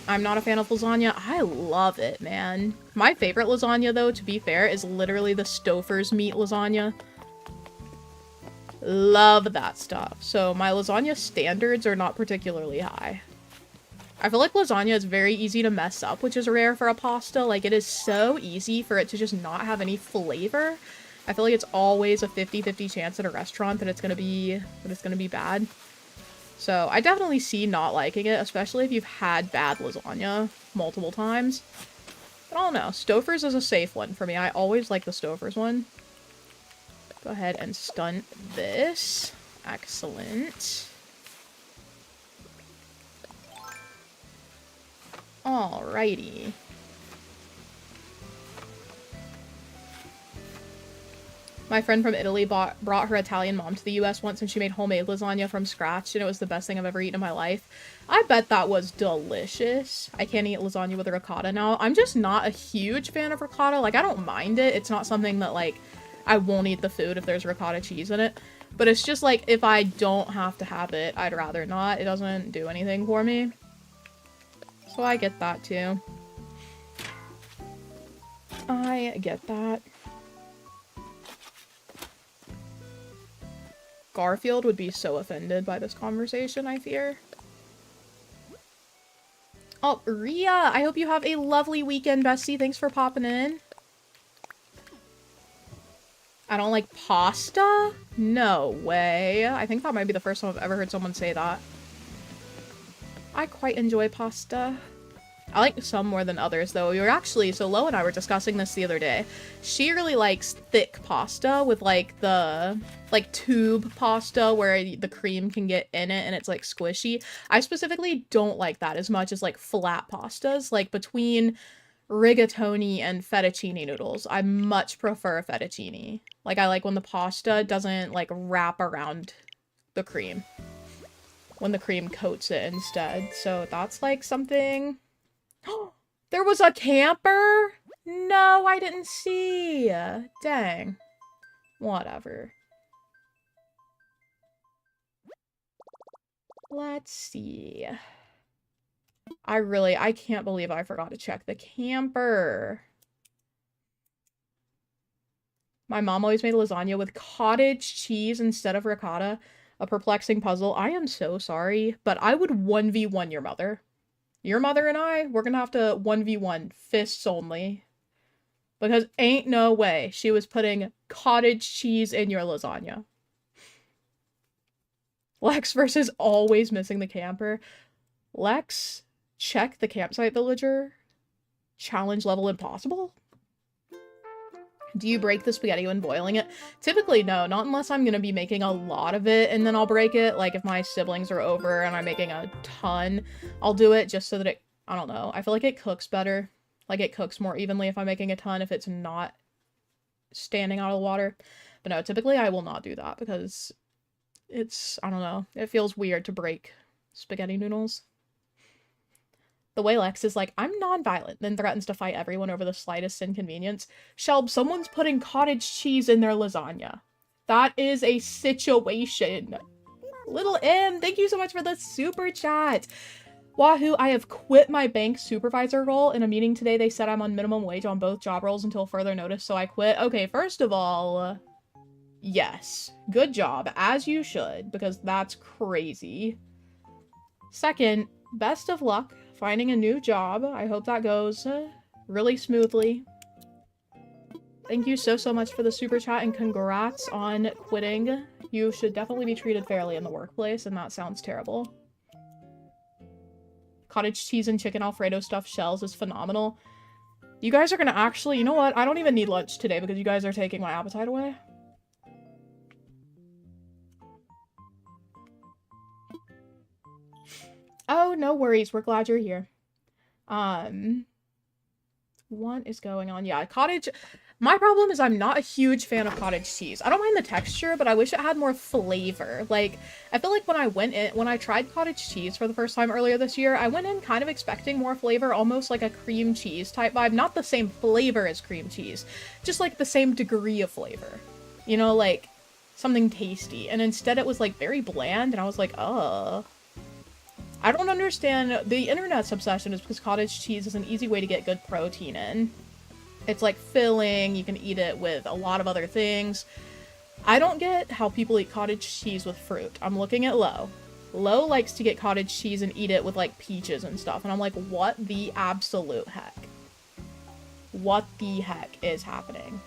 I'm not a fan of lasagna. I love it, man. My favorite lasagna, though, to be fair, is literally the Stouffer's meat lasagna. Love that stuff. So my lasagna standards are not particularly high. I feel like lasagna is very easy to mess up, which is rare for a pasta. Like, it is so easy for it to just not have any flavor. I feel like it's always a 50-50 chance at a restaurant that it's gonna be bad. So I definitely see not liking it, especially if you've had bad lasagna multiple times. But I don't know. Stouffer's is a safe one for me. I always like the Stouffer's one. Go ahead and stunt this. Excellent. Alrighty. My friend from Italy brought her Italian mom to the US once, and she made homemade lasagna from scratch, and it was the best thing I've ever eaten in my life. I bet that was delicious. I can't eat lasagna with ricotta now. I'm just not a huge fan of ricotta. Like, I don't mind it. It's not something that, like, I won't eat the food if there's ricotta cheese in it. But it's just, like, if I don't have to have it, I'd rather not. It doesn't do anything for me. So I get that, too. I get that. Garfield would be so offended by this conversation, I fear. Oh, Rhea! I hope you have a lovely weekend, bestie. Thanks for popping in. I don't like pasta? No way. I think that might be the first time I've ever heard someone say that. I quite enjoy pasta. I like some more than others, though. So Lo and I were discussing this the other day. She really likes thick pasta with, like, the, like, tube pasta where the cream can get in it and it's, like, squishy. I specifically don't like that as much as, like, flat pastas. Like, between rigatoni and fettuccine noodles, I much prefer fettuccine. Like, I like when the pasta doesn't, like, wrap around the cream. When the cream coats it instead. So that's, like, something... There was a camper? No, I didn't see. Dang. Whatever. Let's see. I can't believe I forgot to check the camper. My mom always made lasagna with cottage cheese instead of ricotta. A perplexing puzzle. I am so sorry, but I would 1v1 your mother. Your mother and I, we're gonna have to 1v1, fists only. Because ain't no way she was putting cottage cheese in your lasagna. Lex versus always missing the camper. Lex, check the campsite villager. Challenge level impossible? Do you break the spaghetti when boiling it? Typically, no. Not unless I'm gonna be making a lot of it, and then I'll break it. Like, if my siblings are over and I'm making a ton, I'll do it just so that it... I don't know. I feel like it cooks better. Like, it cooks more evenly if I'm making a ton, if it's not standing out of the water. But no, typically I will not do that because it's... I don't know. It feels weird to break spaghetti noodles. The way Lex is like, I'm non-violent, then threatens to fight everyone over the slightest inconvenience. Shelb, someone's putting cottage cheese in their lasagna. That is a situation. Little M, thank you so much for the super chat. Wahoo, I have quit my bank supervisor role. In a meeting today, they said I'm on minimum wage on both job roles until further notice, so I quit. Okay, first of all, yes. Good job, as you should, because that's crazy. Second, best of luck finding a new job. I hope that goes really smoothly. Thank you so much for the super chat and congrats on quitting. You should definitely be treated fairly in the workplace, and that sounds terrible. Cottage cheese and chicken Alfredo stuffed shells is phenomenal. You guys are gonna actually, you know what? I don't even need lunch today because you guys are taking my appetite away. Oh, no worries. We're glad you're here. What is going on? Yeah, cottage... My problem is I'm not a huge fan of cottage cheese. I don't mind the texture, but I wish it had more flavor. Like, I feel like when I tried cottage cheese for the first time earlier this year, I went in kind of expecting more flavor, almost like a cream cheese type vibe. Not the same flavor as cream cheese, just like the same degree of flavor. You know, like, something tasty. And instead it was, like, very bland, and I was like, I don't understand. The internet's obsession is because cottage cheese is an easy way to get good protein in. It's like filling, you can eat it with a lot of other things. I don't get how people eat cottage cheese with fruit. I'm looking at Lo. Lo likes to get cottage cheese and eat it with like peaches and stuff. And I'm like, what the absolute heck? What the heck is happening?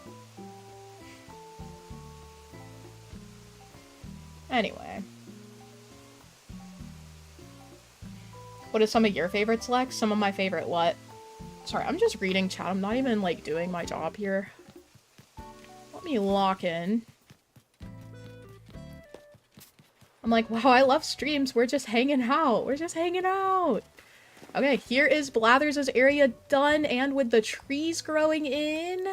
Anyway. What is some of your favorites, Lex? Some of my favorite what? Sorry, I'm just reading chat. I'm not even, like, doing my job here. Let me lock in. I'm like, wow, I love streams. We're just hanging out. We're just hanging out. Okay, here is Blathers' area done, and with the trees growing in.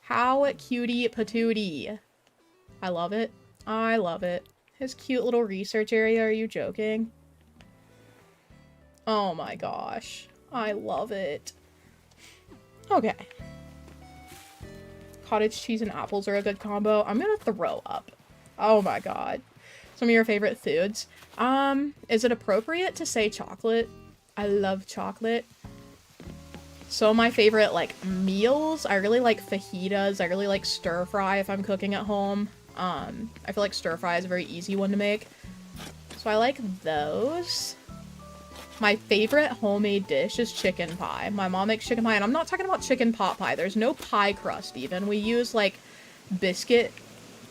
How cutie patootie. I love it. I love it. His cute little research area. Are you joking? Oh my gosh. I love it. Okay. Cottage cheese and apples are a good combo. I'm gonna throw up. Oh my god. Some of your favorite foods. Is it appropriate to say chocolate? I love chocolate. So my favorite, like, meals, I really like fajitas. I really like stir fry if I'm cooking at home. I feel like stir fry is a very easy one to make. So I like those. My favorite homemade dish is chicken pie. My mom makes chicken pie, and I'm not talking about chicken pot pie. There's no pie crust, even. We use, like, biscuit,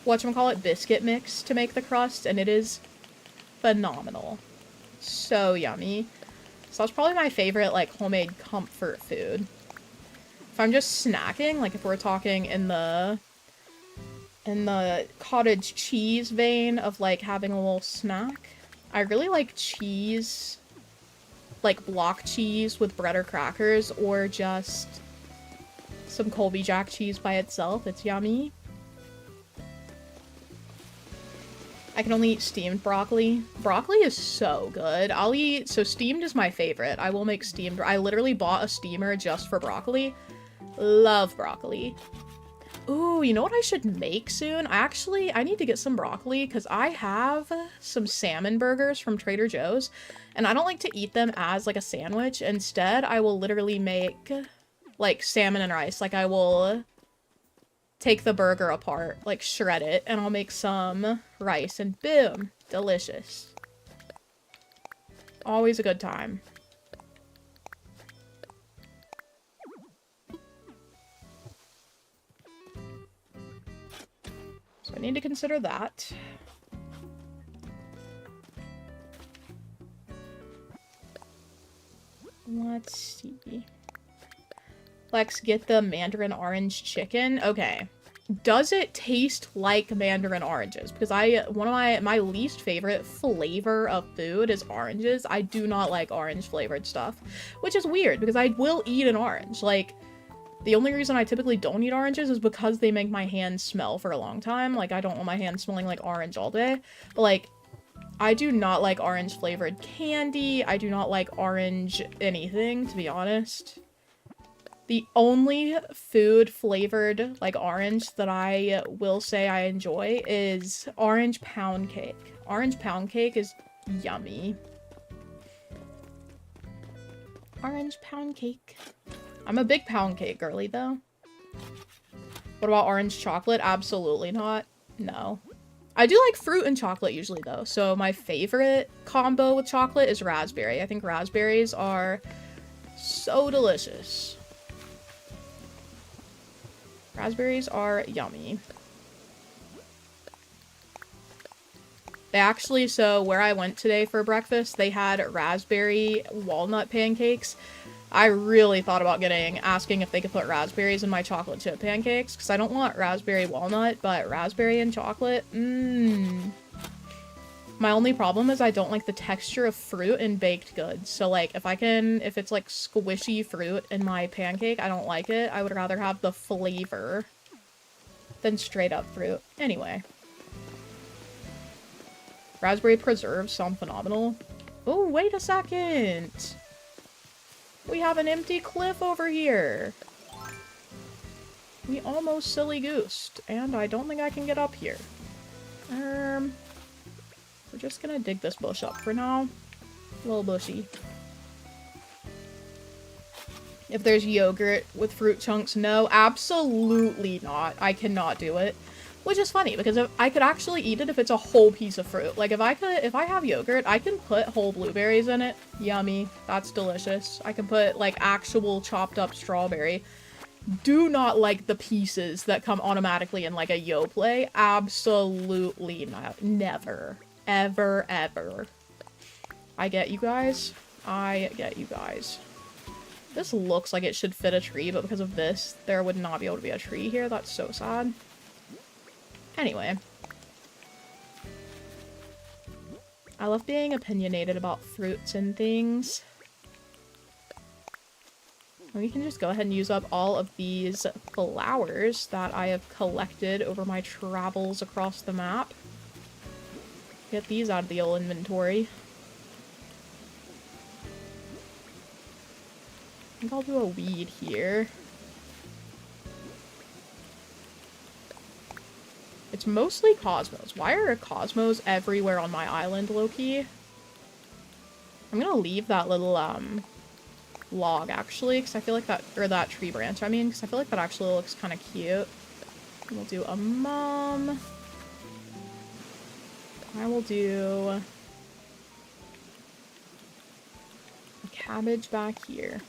whatchamacallit, biscuit mix to make the crust, and it is phenomenal. So yummy. So that's probably my favorite, like, homemade comfort food. If I'm just snacking, like if we're talking in the cottage cheese vein of, like, having a little snack, I really like cheese, like block cheese with bread or crackers, or just some Colby Jack cheese by itself. It's yummy. I can only eat steamed broccoli. Broccoli is so good. I'll eat... So steamed is my favorite. I will make steamed... I literally bought a steamer just for broccoli. Love broccoli. Ooh, you know what I should make soon? I need to get some broccoli because I have some salmon burgers from Trader Joe's, and I don't like to eat them as, like, a sandwich. Instead, I will literally make, like, salmon and rice. Like, I will take the burger apart, like, shred it, and I'll make some rice, and boom, delicious. Always a good time. So I need to consider that. Let's see. Lex, get the mandarin orange chicken. Okay. Does it taste like mandarin oranges? Because one of my least favorite flavor of food is oranges. I do not like orange flavored stuff, which is weird because I will eat an orange. Like, the only reason I typically don't eat oranges is because they make my hands smell for a long time. Like, I don't want my hands smelling like orange all day. But, like, I do not like orange flavored candy. I do not like orange anything, to be honest. The only food flavored like orange that I will say I enjoy is orange pound cake. Orange pound cake is yummy. Orange pound cake. I'm a big pound cake girly, though. What about orange chocolate? Absolutely not. No. I do like fruit and chocolate usually, though. So my favorite combo with chocolate is raspberry. I think raspberries are so delicious. Raspberries are yummy. They actually, so where I went today for breakfast, they had raspberry walnut pancakes. I really thought about asking if they could put raspberries in my chocolate chip pancakes, because I don't want raspberry walnut, but raspberry and chocolate, My only problem is I don't like the texture of fruit in baked goods. So, like, if it's, like, squishy fruit in my pancake, I don't like it. I would rather have the flavor than straight up fruit. Anyway. Raspberry preserves sound phenomenal. Oh, wait a second! We have an empty cliff over here. We almost silly goosed, and I don't think I can get up here. We're just gonna dig this bush up for now. A little bushy. If there's yogurt with fruit chunks, no, absolutely not. I cannot do it. Which is funny, because I could actually eat it if it's a whole piece of fruit. Like, if I have yogurt, I can put whole blueberries in it. Yummy. That's delicious. I can put, like, actual chopped up strawberry. Do not like the pieces that come automatically in, like, a Yoplait. Absolutely not. Never. Ever, ever. I get you guys. I get you guys. This looks like it should fit a tree, but because of this, there would not be able to be a tree here. That's so sad. Anyway. I love being opinionated about fruits and things. And we can just go ahead and use up all of these flowers that I have collected over my travels across the map. Get these out of the old inventory. I think I'll do a weed here. It's mostly cosmos. Why are cosmos everywhere on my island, low-key? I'm gonna leave that little, log, actually, because I feel like that, or that tree branch, I mean, because I feel like that actually looks kind of cute. And we'll do a mum. I will do a cabbage back here.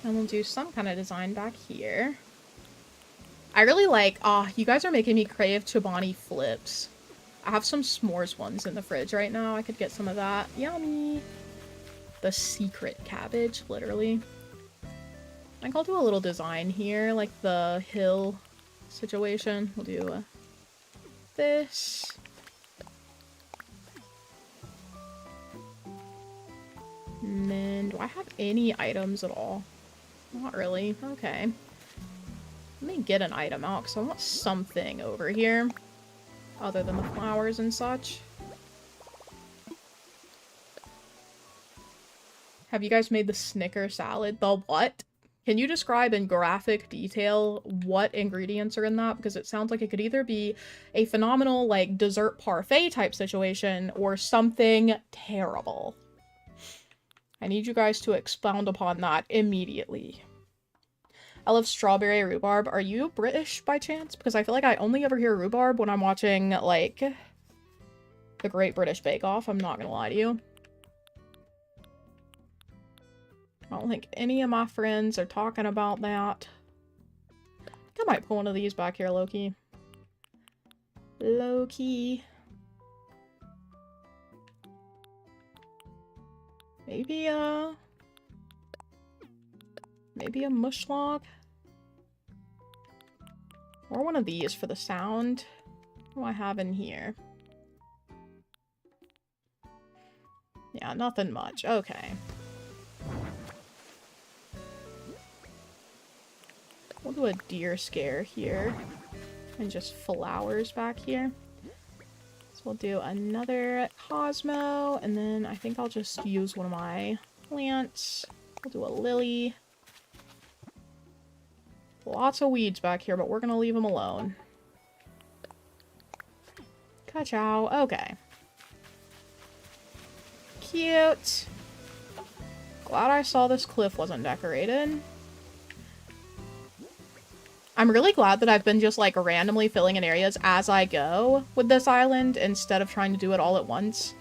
And we'll do some kind of design back here. I really like, you guys are making me crave Chobani flips. I have some s'mores ones in the fridge right now. I could get some of that. Yummy. The secret cabbage, literally. I think I'll do a little design here, like the hill situation. We'll do this. And then, do I have any items at all? Not really. Okay. Let me get an item out, because I want something over here. Other than the flowers and such. Have you guys made the Snicker salad? The what? Can you describe in graphic detail what ingredients are in that? Because it sounds like it could either be a phenomenal, like, dessert parfait type situation, or something terrible. I need you guys to expound upon that immediately. I love strawberry rhubarb. Are you British by chance? Because I feel like I only ever hear rhubarb when I'm watching, like, the Great British Bake Off. I'm not gonna lie to you. I don't think any of my friends are talking about that. I might pull one of these back here, low-key. Low-key. Maybe a mush log? Or one of these for the sound. What do I have in here? Yeah, nothing much. Okay. We'll do a deer scare here. And just flowers back here. So we'll do another Cosmo, and then I think I'll just use one of my plants. We'll do a lily. Lots of weeds back here, but we're gonna leave them alone. Ka-chow. Okay. Cute. Glad I saw this cliff wasn't decorated. I'm really glad that I've been just, like, randomly filling in areas as I go with this island instead of trying to do it all at once.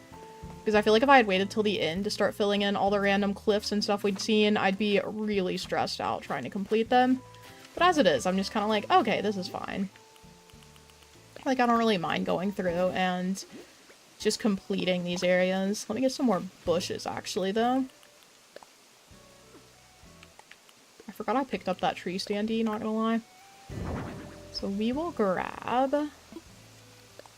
Because I feel like if I had waited till the end to start filling in all the random cliffs and stuff we'd seen, I'd be really stressed out trying to complete them. But as it is, I'm just kind of like, okay, this is fine. Like, I don't really mind going through and just completing these areas. Let me get some more bushes, actually, though. I forgot I picked up that tree standee, not gonna lie. So we will grab... I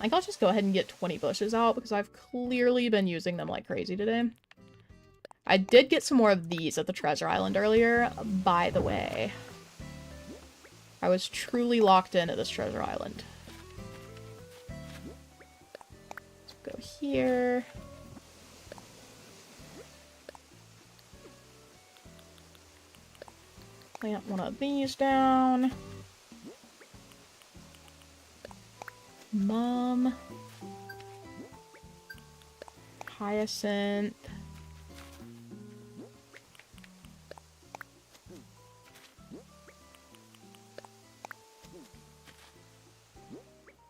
think I'll just go ahead and get 20 bushes out, because I've clearly been using them like crazy today. I did get some more of these at the treasure island earlier, by the way. I was truly locked in at this treasure island. Let's go here. Plant one of these down. Mum. Hyacinth.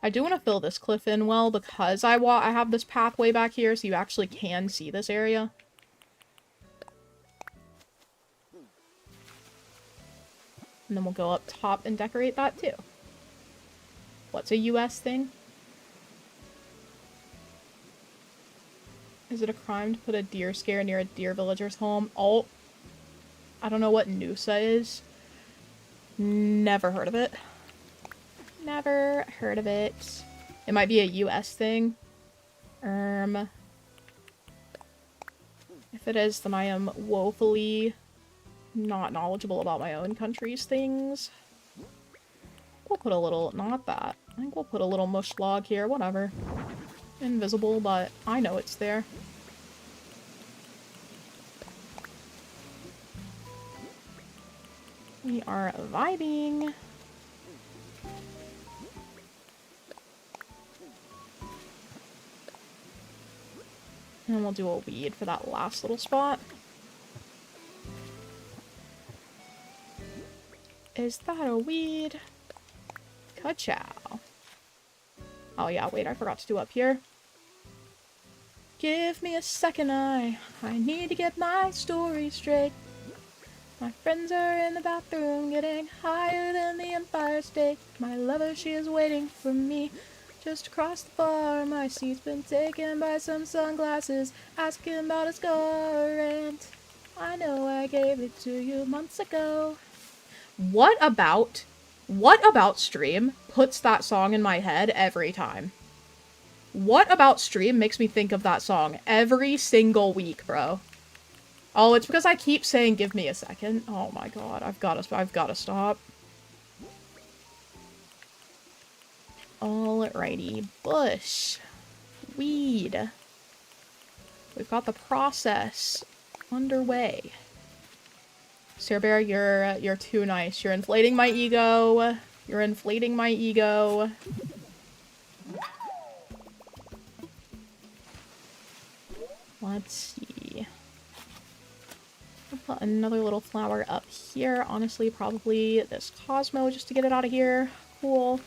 I do want to fill this cliff in well because I have this pathway back here so you actually can see this area. And then we'll go up top and decorate that too. What's a US thing? Is it a crime to put a deer scare near a deer villager's home? Oh, I don't know what Noosa is. Never heard of it. Never heard of it. It might be a US thing. If it is, then I am woefully not knowledgeable about my own country's things. We'll put a little, not that. I think we'll put a little mush log here, whatever. Invisible, but I know it's there. We are vibing. And we'll do a weed for that last little spot. Is that a weed? Ka-chow. Oh yeah, wait, I forgot to do up here. Give me a second, I need to get my story straight. My friends are in the bathroom getting higher than the Empire State. My lover, she is waiting for me just across the bar. My seat's been taken by some sunglasses asking about a score, and I know I gave it to you months ago. What about Stream puts that song in my head every time? What about Stream makes me think of that song every single week, bro? Oh, it's because I keep saying, give me a second. Oh my god, I've gotta stop. Alrighty, bush. Weed. We've got the process underway. Sir Bear, you're too nice. You're inflating my ego. You're inflating my ego. Let's see. I'll put another little flower up here. Honestly, probably this Cosmo just to get it out of here. Cool.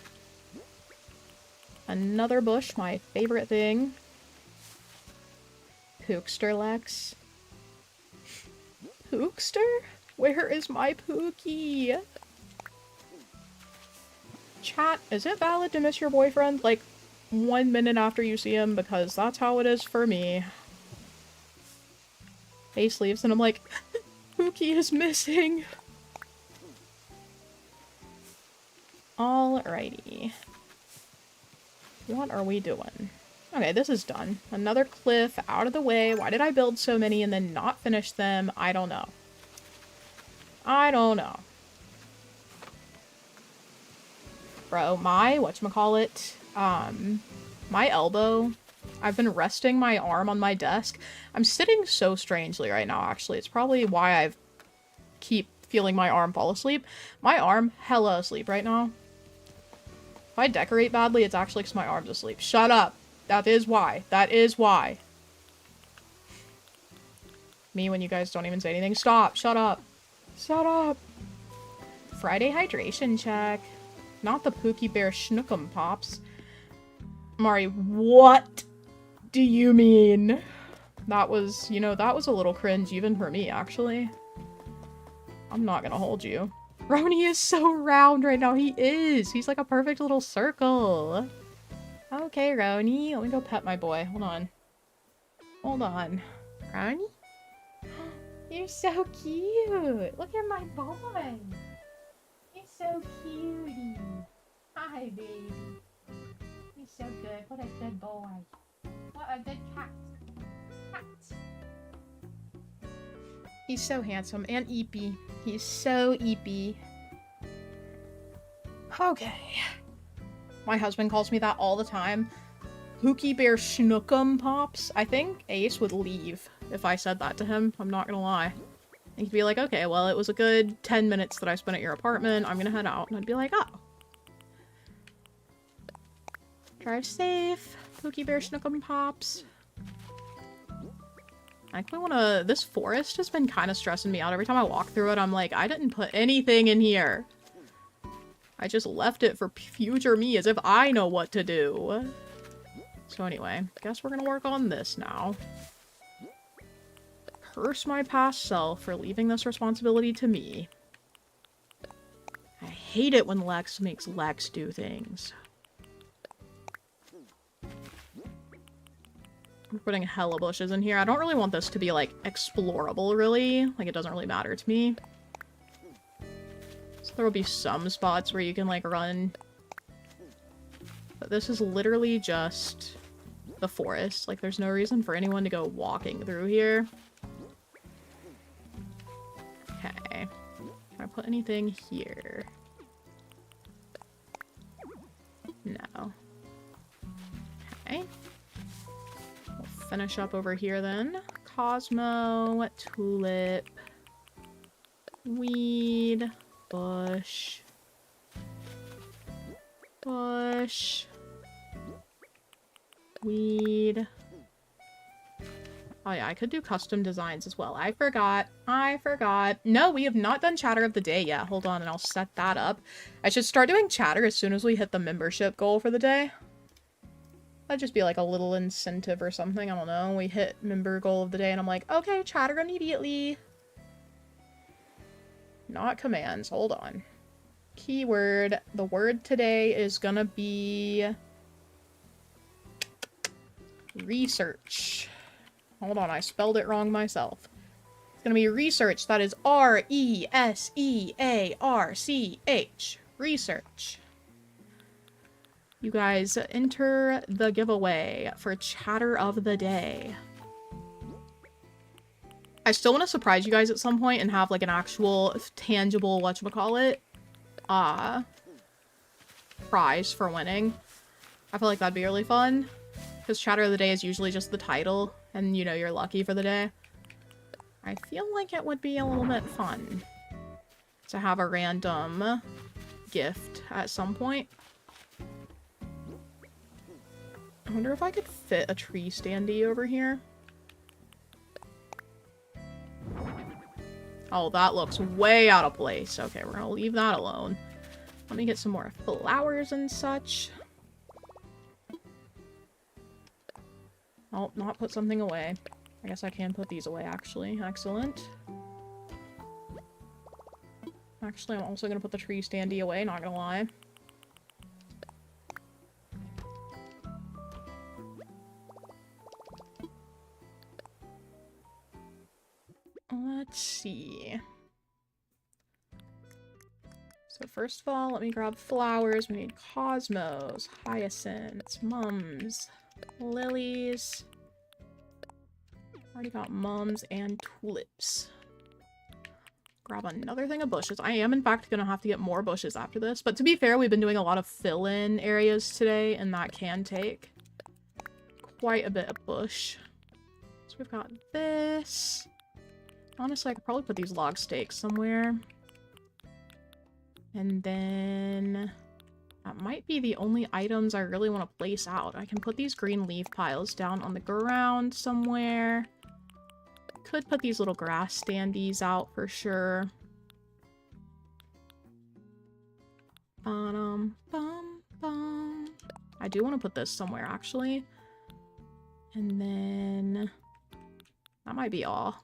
Another bush, my favorite thing. Pookster Lex. Pookster? Where is my Pookie? Chat, is it valid to miss your boyfriend, like, 1 minute after you see him? Because that's how it is for me. Ace leaves, and I'm like, Pookie is missing. Alrighty. What are we doing? Okay, this is done. Another cliff out of the way. Why did I build so many and then not finish them? I don't know. I don't know. Bro, my whatchamacallit, my elbow, I've been resting my arm on my desk. I'm sitting so strangely right now, actually. It's probably why I keep feeling my arm fall asleep. My arm hella asleep right now. If I decorate badly, it's actually because my arm's asleep. Shut up. That is why. That is why. Me when you guys don't even say anything. Stop. Shut up. Shut up. Friday hydration check. Not the Pookie Bear Schnookum Pops. Mari, what do you mean? That was, you know, that was a little cringe even for me, actually. I'm not gonna hold you. Roni is so round right now. He is. He's like a perfect little circle. Okay, Roni. Let me go pet my boy. Hold on. Hold on. Roni? You're so cute. Look at my boy. He's so cutie. Hi, baby. He's so good. What a good boy. What a good cat. Cat. He's so handsome and eepy. He's so eepy. Okay. My husband calls me that all the time. Pookie Bear Schnookum Pops. I think Ace would leave if I said that to him. I'm not gonna lie. He'd be like, okay, well, it was a good 10 minutes that I spent at your apartment. I'm gonna head out. And I'd be like, oh. Drive safe. Pookie Bear Schnookum Pops. I actually wanna... This forest has been kind of stressing me out. Every time I walk through it, I'm like, I didn't put anything in here. I just left it for future me as if I know what to do. So anyway, guess we're gonna work on this now. Curse my past self for leaving this responsibility to me. I hate it when Lex makes Lex do things. We're putting hella bushes in here. I don't really want this to be, like, explorable, really. Like, it doesn't really matter to me. So there will be some spots where you can, like, run. But this is literally just the forest. Like, there's no reason for anyone to go walking through here. Okay. Can I put anything here? No. Okay. We'll finish up over here then. Cosmo, tulip, weed, bush, bush, weed. Oh yeah, I could do custom designs as well. I forgot. I forgot. No, we have not done chatter of the day yet. Hold on, and I'll set that up. I should start doing chatter as soon as we hit the membership goal for the day. That'd just be like a little incentive or something. I don't know. We hit member goal of the day, and I'm like, okay, chatter immediately. not commands. Hold on. Keyword. The word today is gonna be research. Hold on, I spelled it wrong myself. It's gonna be research. That is R-E-S-E-A-R-C-H. Research. You guys enter the giveaway for chatter of the day. I still want to surprise you guys at some point and have like an actual tangible whatchamacallit prize for winning. I feel like that'd be really fun. Because chatter of the day is usually just the title and you know you're lucky for the day. I feel like it would be a little bit fun to have a random gift at some point. I wonder if I could fit a tree standee over here. Oh, that looks way out of place. Okay, we're gonna leave that alone. Let me get some more flowers and such. Oh, not put something away. I guess I can put these away, actually. Excellent. Actually, I'm also gonna put the tree standee away, not gonna lie. Let's see. So first of all, let me grab flowers. We need cosmos, hyacinths, mums, lilies. Already got mums and tulips. Grab another thing of bushes. I am, in fact, gonna have to get more bushes after this. But to be fair, we've been doing a lot of fill-in areas today, and that can take quite a bit of bush. So we've got this. Honestly, I could probably put these log stakes somewhere. And then that might be the only items I really want to place out. I can put these green leaf piles down on the ground somewhere. Could put these little grass standees out for sure. I do want to put this somewhere, actually. And then that might be all.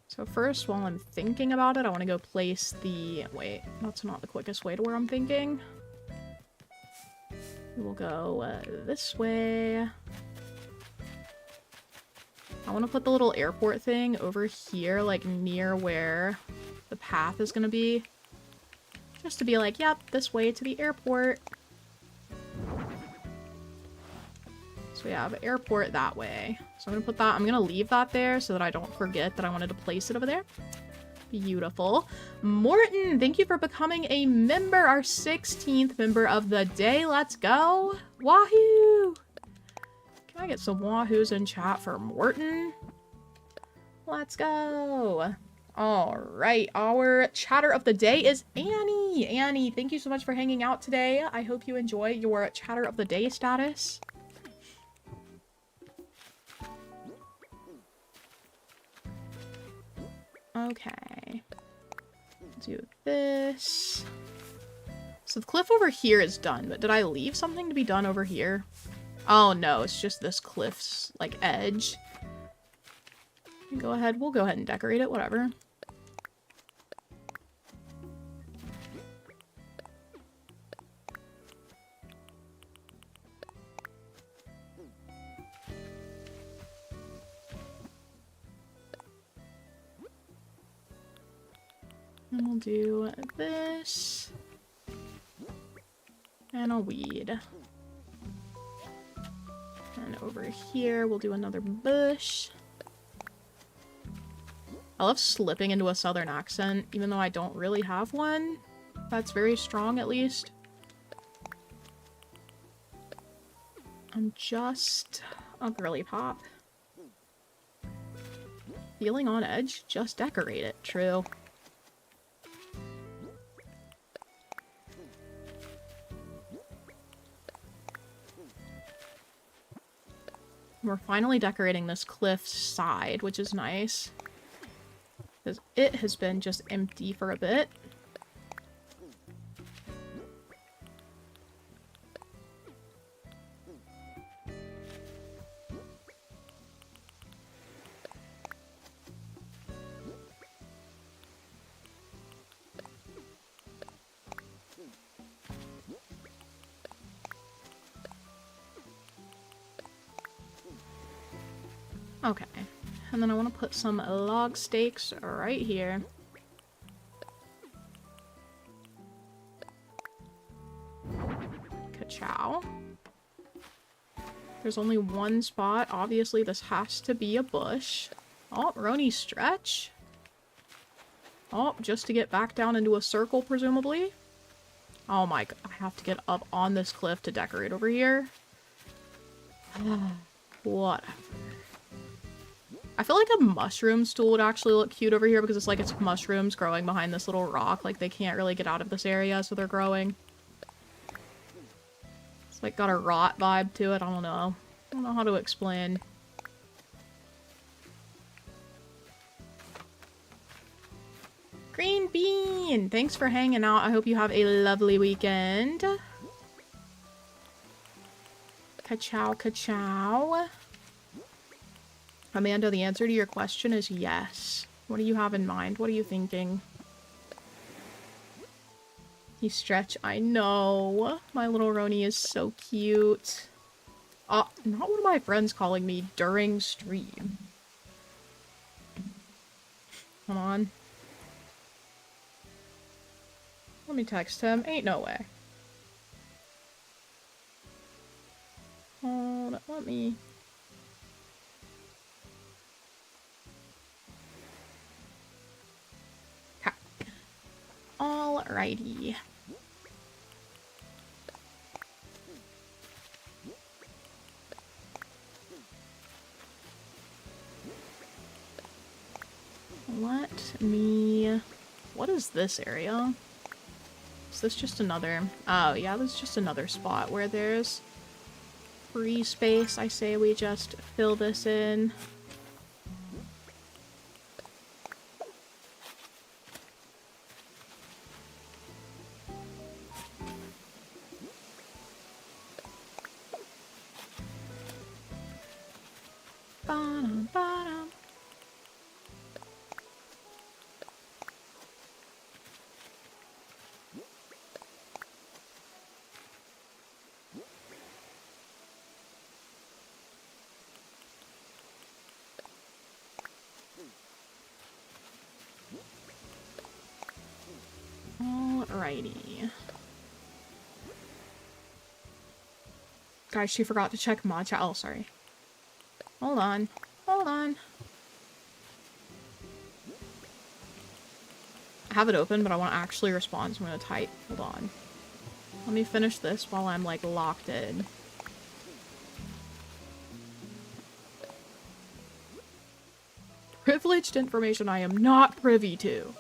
So first, while I'm thinking about it, I want to go place the... Wait, that's not the quickest way to where I'm thinking. We will go this way. I want to put the little airport thing over here, like near where the path is going to be. Just to be like, yep, this way to the airport. So we have airport that way. So I'm gonna put that, I'm gonna leave that there so that I don't forget that I wanted to place it over there. Beautiful. Morton, thank you for becoming a member, our 16th member of the day. Let's go. Wahoo! Can I get some wahoos in chat for Morton? Let's go. All right, our chatter of the day is Annie. Annie, thank you so much for hanging out today. I hope you enjoy your chatter of the day status. Okay. Do this. So the cliff over here is done, but did I leave something to be done over here? Oh no, it's just this cliff's, like, edge. Go ahead, we'll go ahead and decorate it, whatever. And we'll do this. And a weed. And over here, we'll do another bush. I love slipping into a southern accent, even though I don't really have one. That's very strong, at least. I'm just a girly pop. Feeling on edge? Just decorate it. True. We're finally decorating this cliff side, which is nice. Because it has been just empty for a bit. Okay. And then I want to put some log stakes right here. Ka-chow. There's only one spot. Obviously, this has to be a bush. Oh, Roni stretch. Oh, just to get back down into a circle, presumably. Oh my god, I have to get up on this cliff to decorate over here. Whatever. I feel like a mushroom stool would actually look cute over here because it's like it's mushrooms growing behind this little rock. Like, they can't really get out of this area, so they're growing. It's like got a rot vibe to it. I don't know. I don't know how to explain. Green bean! Thanks for hanging out. I hope you have a lovely weekend. Ka-chow, ka-chow. Amanda, the answer to your question is yes. What do you have in mind? What are you thinking? You stretch. I know. My little Roni is so cute. Not one of my friends calling me during stream. Come on. Let me text him. Ain't no way. Let me... Ha. Alrighty. Let me... What is this area? Is this just another... Oh, yeah, this is just another spot where there's free space. I say we just fill this in. Ba-dum, ba-dum. Alrighty. Guys, she forgot to check mod chat. Oh, sorry. Hold on. Hold on. I have it open, but I want to actually respond, so I'm going to type. Hold on. Let me finish this while I'm, like, locked in. Privileged information I am not privy to.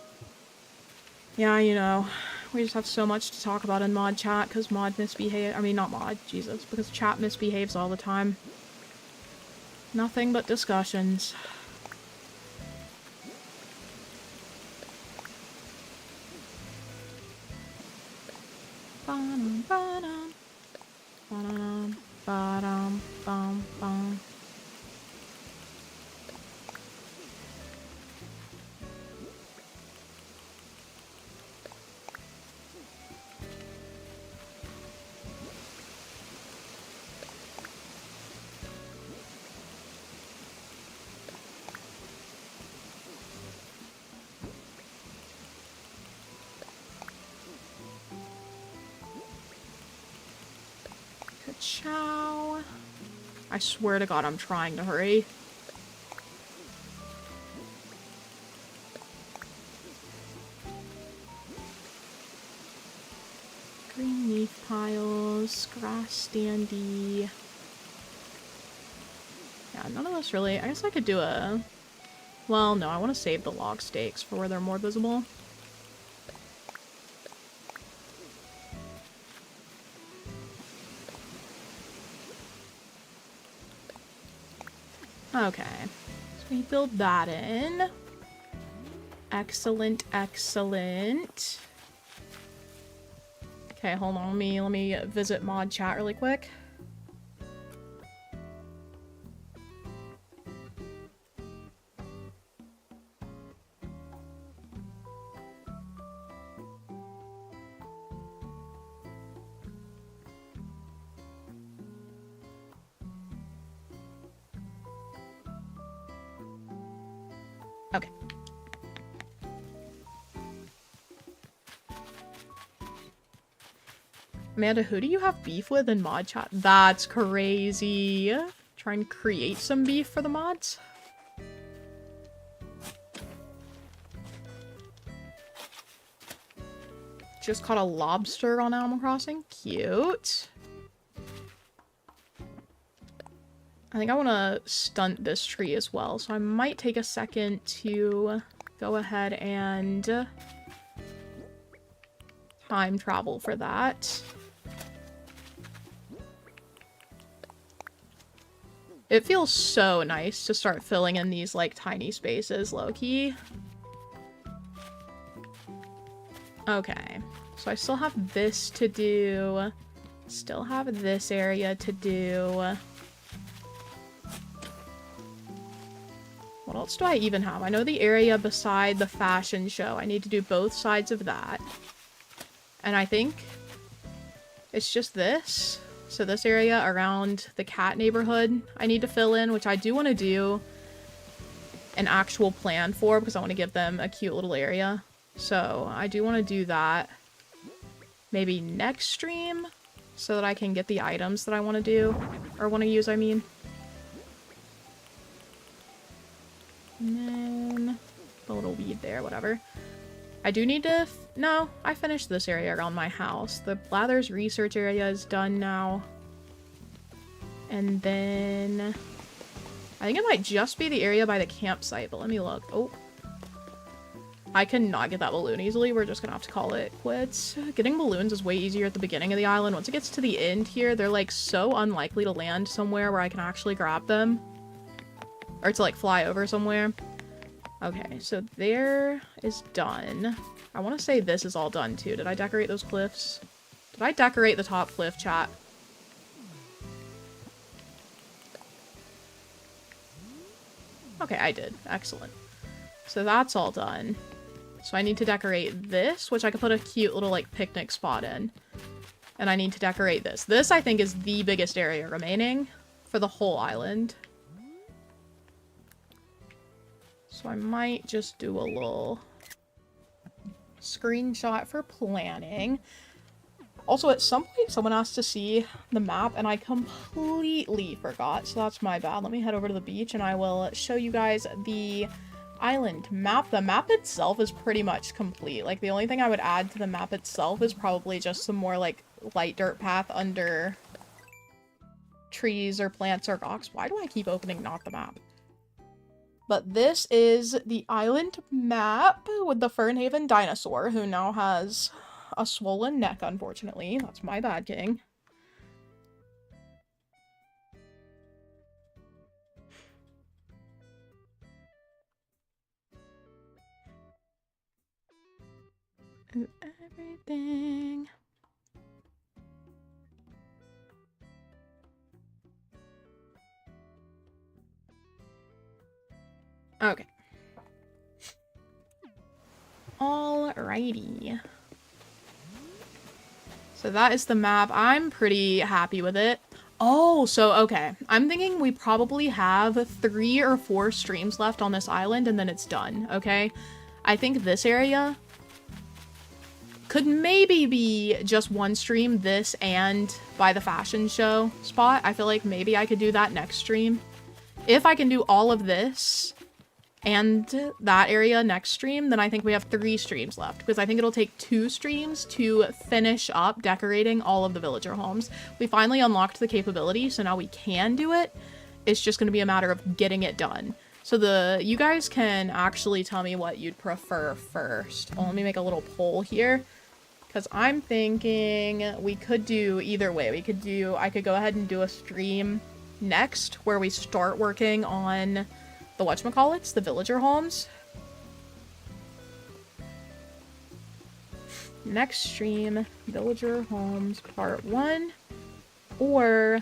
Yeah, you know, we just have so much to talk about in mod chat, because mod misbehave- I mean, not mod, Jesus, because chat misbehaves all the time. Nothing but discussions. Ba-dum, ba-dum. Ba-dum, ba-dum, bum, bum. Ka-chow. I swear to God, I'm trying to hurry. Green leaf piles, grass standy. Yeah, none of this really... I guess I could do a... Well, no, I want to save the log stakes for where they're more visible. Okay, so we build that in. Excellent, excellent. Okay, hold on, let me visit mod chat really quick. Okay. Amanda, who do you have beef with in mod chat? That's crazy. Try and create some beef for the mods. Just caught a lobster on Animal Crossing. Cute. I think I want to stunt this tree as well, so I might take a second to go ahead and time travel for that. It feels so nice to start filling in these, like, tiny spaces, low-key. Okay. So I still have this to do. Still have this area to do. What else do I even have? I know the area beside the fashion show. I need to do both sides of that. And I think it's just this. So this area around the cat neighborhood I need to fill in, which I do want to do an actual plan for because I want to give them a cute little area. So I do want to do that maybe next stream so that I can get the items that I want to do, or want to use, I mean. And then the little weed there, whatever. I do need to... No, I finished this area around my house. The Blathers research area is done now. And then... I think it might just be the area by the campsite, but let me look. Oh. I cannot get that balloon easily. We're just gonna have to call it quits. Getting balloons is way easier at the beginning of the island. Once it gets to the end here, they're like so unlikely to land somewhere where I can actually grab them. Or to like fly over somewhere. Okay, so there is done. I want to say this is all done too. Did I decorate those cliffs? Did I decorate the top cliff, chat? Okay, I did. Excellent. So that's all done. So I need to decorate this, which I could put a cute little like picnic spot in. And I need to decorate this. This I think is the biggest area remaining for the whole island. So I might just do a little screenshot for planning. Also, at some point, someone asked to see the map, and I completely forgot, so that's my bad. Let me head over to the beach, and I will show you guys the island map. The map itself is pretty much complete. Like, the only thing I would add to the map itself is probably just some more, like, light dirt path under trees or plants or rocks. Why do I keep opening not the map? But this is the island map with the Fernhaven dinosaur, who now has a swollen neck, unfortunately. That's my bad, King. And everything. Okay. Alrighty. So that is the map. I'm pretty happy with it. Oh, so, okay. I'm thinking we probably have 3 or 4 streams left on this island, and then it's done, okay? I think this area could maybe be just one stream, this and by the fashion show spot. I feel like maybe I could do that next stream. If I can do all of this and that area next stream, then I think we have 3 streams left, because I think it'll take 2 streams to finish up decorating all of the villager homes. We finally unlocked the capability, so now we can do it. It's just going to be a matter of getting it done. So you guys can actually tell me what you'd prefer first. Oh, let me make a little poll here, because I'm thinking we could do either way. I could go ahead and do a stream next where we start working on the whatchamacallits, the villager homes. Next stream, villager homes part 1, or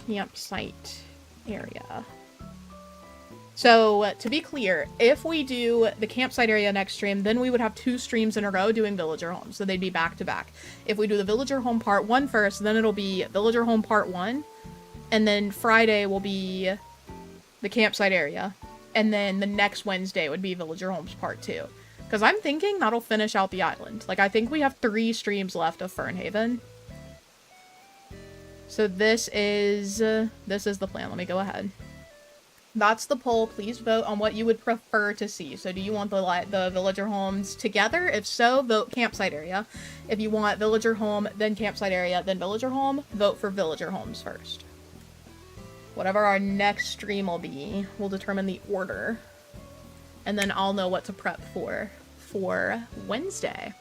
campsite area. So, to be clear, if we do the campsite area next stream, then we would have 2 streams in a row doing villager homes, so they'd be back to back. If we do the villager home part 1 first, then it'll be villager home part 1, and then Friday will be the campsite area. And then the next Wednesday would be Villager Homes Part 2. Because I'm thinking that'll finish out the island. Like, I think we have 3 streams left of Fernhaven. So this is the plan. Let me go ahead. That's the poll. Please vote on what you would prefer to see. So do you want the villager homes together? If so, vote campsite area. If you want villager home, then campsite area, then villager home, vote for villager homes first. Whatever our next stream will be, will determine the order. And then I'll know what to prep for Wednesday.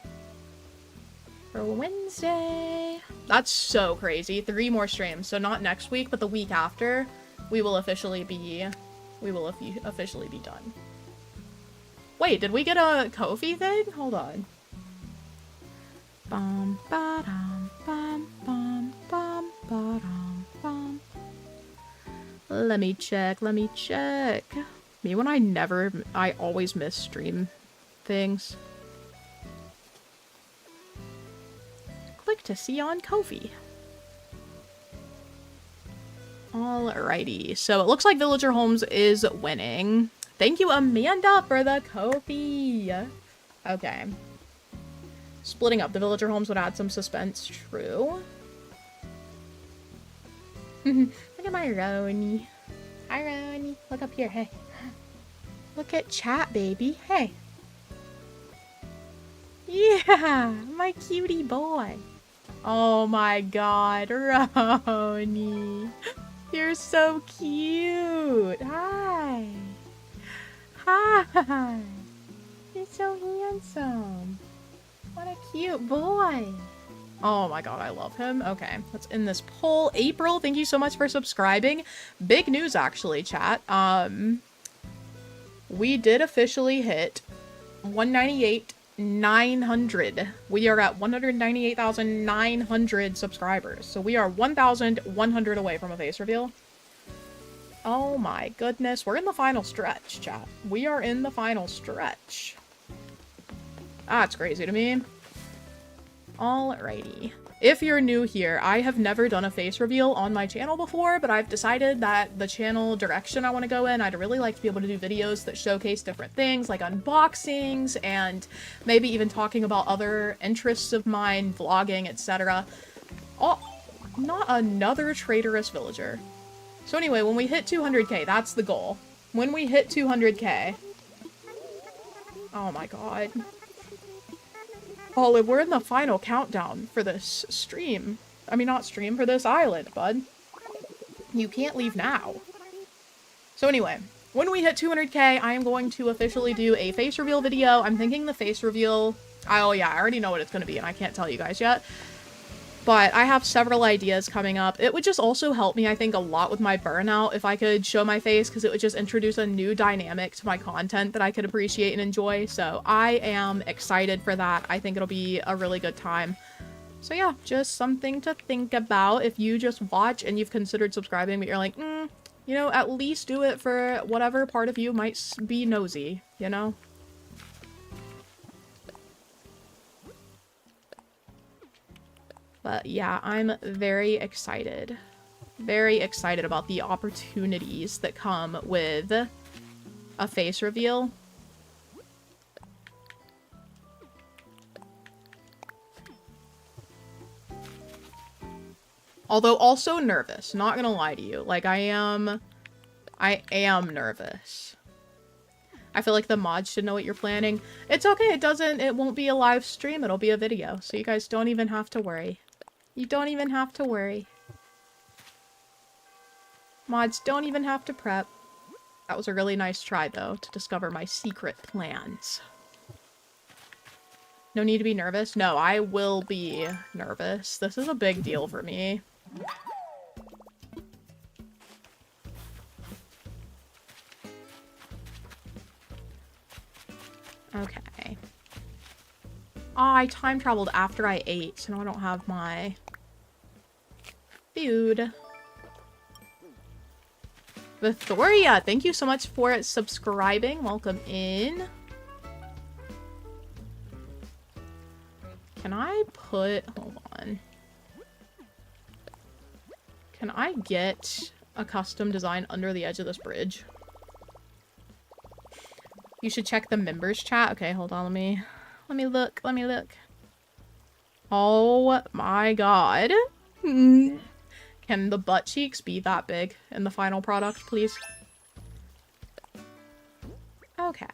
For Wednesday. That's so crazy. 3 more streams. So not next week, but the week after, we will officially be done. Wait, did we get a Ko-fi thing? Hold on. Bum ba dum bum bum bum ba dum bum. Let me check. Me when I always miss stream things. Click to see on Ko-fi. Alrighty, so it looks like Villager Homes is winning. Thank you, Amanda, for the Ko-fi. Okay. Splitting up the Villager Homes would add some suspense, true. Look at my Roni. Hi, Roni. Look up here, hey. Look at chat, baby, hey. Yeah, my cutie boy. Oh my god, Roni. You're so cute. Hi. Hi. You're so handsome. What a cute boy. Oh my god, I love him. Okay, let's end this poll. April, thank you so much for subscribing. Big news, actually, chat. We did officially hit 198,900. We are at 198,900 subscribers. So we are 1,100 away from a face reveal. Oh my goodness. We're in the final stretch, chat. We are in the final stretch. That's crazy to me. Alrighty. If you're new here, I have never done a face reveal on my channel before, but I've decided that the channel direction I want to go in, I'd really like to be able to do videos that showcase different things, like unboxings, and maybe even talking about other interests of mine, vlogging, etc. Oh, not another traitorous villager. So anyway, when we hit 200k, that's the goal. When we hit 200k... Oh my god. Olive, we're in the final countdown for this stream. I mean, not stream, for this island, bud. You can't leave now. So anyway, when we hit 200k, I am going to officially do a face reveal video. I'm thinking the face reveal... Oh yeah, I already know what it's going to be, and I can't tell you guys yet. But I have several ideas coming up. It would just also help me, I think, a lot with my burnout if I could show my face, because it would just introduce a new dynamic to my content that I could appreciate and enjoy. So I am excited for that. I think it'll be a really good time. So yeah, just something to think about if you just watch and you've considered subscribing, but you're like, you know, at least do it for whatever part of you might be nosy, you know? But yeah, I'm very excited. Very excited about the opportunities that come with a face reveal. Although also nervous, not gonna lie to you. Like, I am nervous. I feel like the mods should know what you're planning. It's okay, it won't be a live stream, it'll be a video. So you guys don't even have to worry. You don't even have to worry. Mods don't even have to prep. That was a really nice try, though, to discover my secret plans. No need to be nervous? No, I will be nervous. This is a big deal for me. Okay. Oh, I time traveled after I ate, so now I don't have my food. Vithoria, thank you so much for subscribing. Welcome in. Can I put... Hold on. Can I get a custom design under the edge of this bridge? You should check the members chat. Okay, hold on. Let me look. Oh my god. Can the butt cheeks be that big in the final product, please? Okay.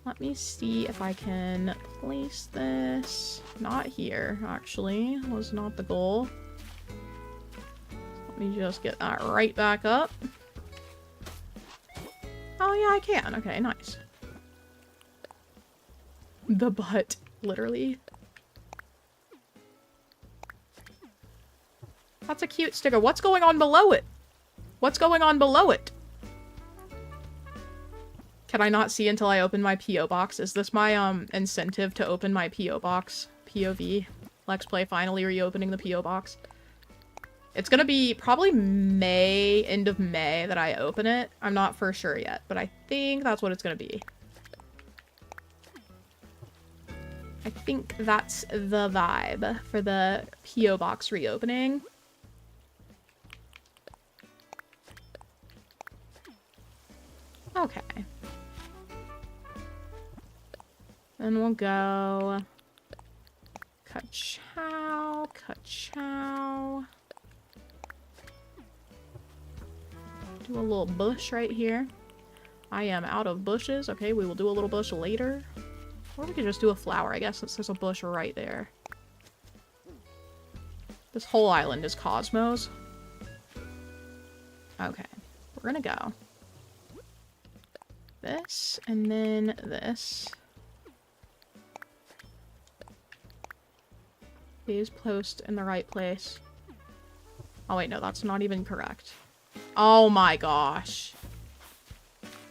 Let me see if I can place this. Not here, actually. Was not the goal. Let me just get that right back up. Oh yeah, I can. Okay, nice. The butt, literally. That's a cute sticker. What's going on below it? What's going on below it? Can I not see until I open my P.O. box? Is this my, incentive to open my P.O. box? POV. Let's Play finally reopening the P.O. box. It's gonna be probably May, end of May that I open it. I'm not for sure yet, but I think that's what it's gonna be. I think that's the vibe for the P.O. box reopening. Okay. Then we'll go ka-chow, ka-chow. Do a little bush right here. I am out of bushes. Okay, we will do a little bush later. Or we could just do a flower, I guess, since there's a bush right there. This whole island is cosmos. Okay, we're gonna go. This, and then this. Please post in the right place. Oh wait, no, that's not even correct. Oh my gosh.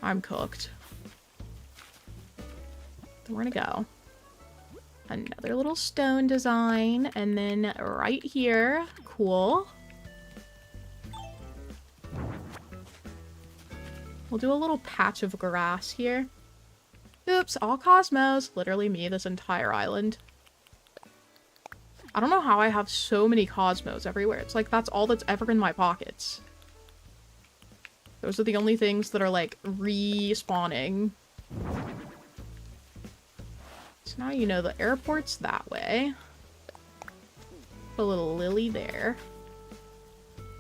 I'm cooked. Then we're gonna go. Another little stone design, and then right here, cool. We'll do a little patch of grass here. Oops, all cosmos. Literally me, this entire island. I don't know how I have so many cosmos everywhere. It's like that's all that's ever in my pockets. Those are the only things that are like respawning. So now you know the airport's that way. Put a little lily there.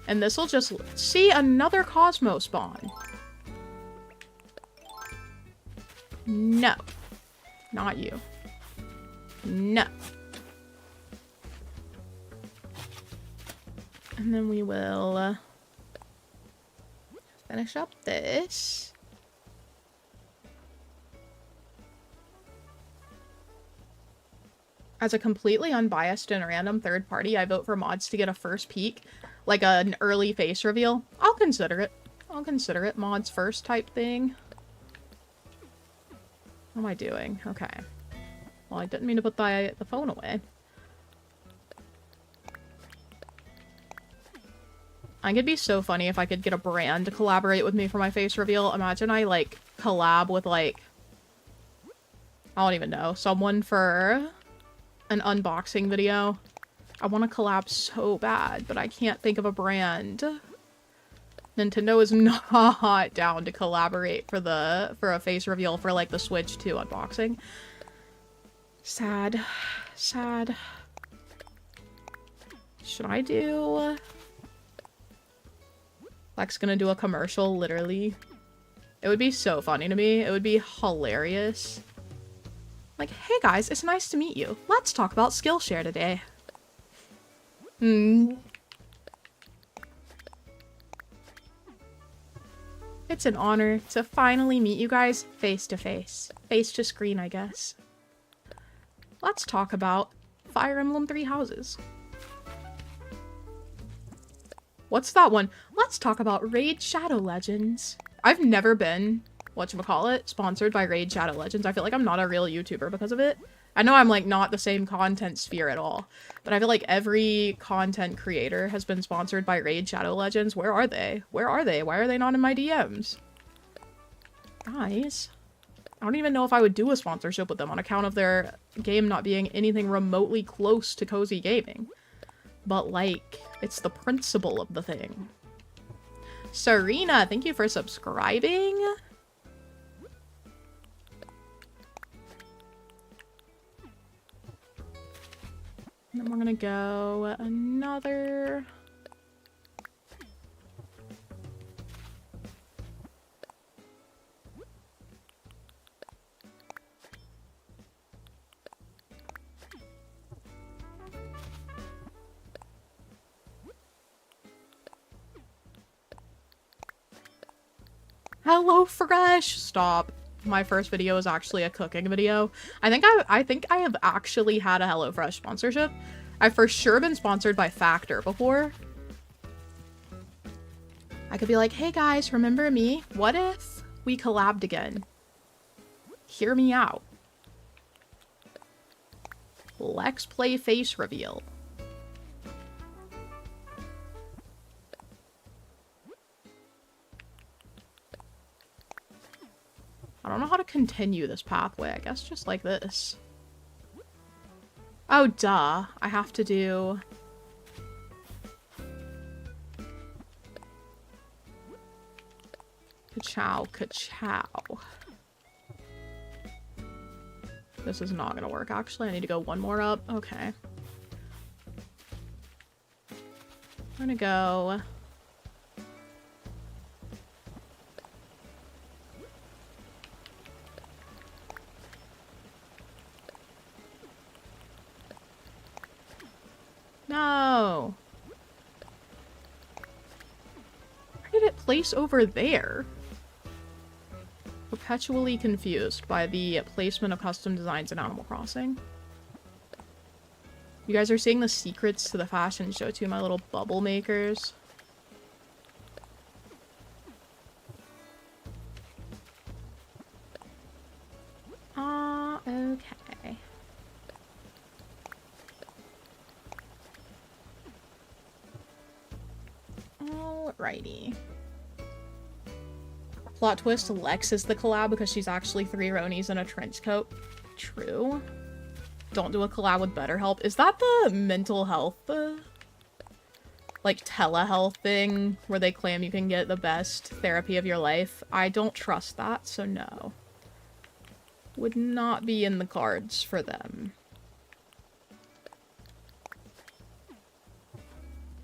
And this will just see another cosmo spawn. No. Not you. No. And then we will finish up this. As a completely unbiased and random third party, I vote for mods to get a first peek, like an early face reveal. I'll consider it. I'll consider it. Mods first type thing. What am I doing? Okay. Well, I didn't mean to put the phone away. I think it'd be so funny if I could get a brand to collaborate with me for my face reveal. Imagine I, like, collab with, like, I don't even know, someone for an unboxing video. I want to collab so bad, but I can't think of a brand. Nintendo is not down to collaborate for a face reveal for, like, the Switch 2 unboxing. Sad. Sad. Should I do... Lex gonna do a commercial, literally. It would be so funny to me. It would be hilarious. Like, hey guys, it's nice to meet you. Let's talk about Skillshare today. It's an honor to finally meet you guys face to face. Face to screen, I guess. Let's talk about Fire Emblem Three Houses. What's that one? Let's talk about Raid Shadow Legends. I've never been, whatchamacallit, sponsored by Raid Shadow Legends. I feel like I'm not a real YouTuber because of it. I know I'm, like, not the same content sphere at all, but I feel like every content creator has been sponsored by Raid Shadow Legends. Where are they? Where are they? Why are they not in my DMs? Guys. I don't even know if I would do a sponsorship with them on account of their game not being anything remotely close to cozy gaming. But, like, it's the principle of the thing. Serena, thank you for subscribing. And then we're gonna go another. Hello Fresh! Stop. My first video is actually a cooking video. I think I have actually had a HelloFresh sponsorship. I've for sure been sponsored by Factor before. I could be like, hey guys, remember me? What if we collabed again? Hear me out. Let's play face reveal. I don't know how to continue this pathway. I guess just like this. Oh, duh. I have to do... Ka-chow, ka-chow. This is not gonna work, actually. I need to go one more up. Okay. I'm gonna go... No! Where did it place over there? Perpetually confused by the placement of custom designs in Animal Crossing. You guys are seeing the secrets to the fashion show too, my little bubble makers. Okay. Alrighty. Plot twist, Lex is the collab because she's actually 3 Ronies in a trench coat. True. Don't do a collab with BetterHelp. Is that the mental health, like, telehealth thing where they claim you can get the best therapy of your life? I don't trust that, so no. Would not be in the cards for them.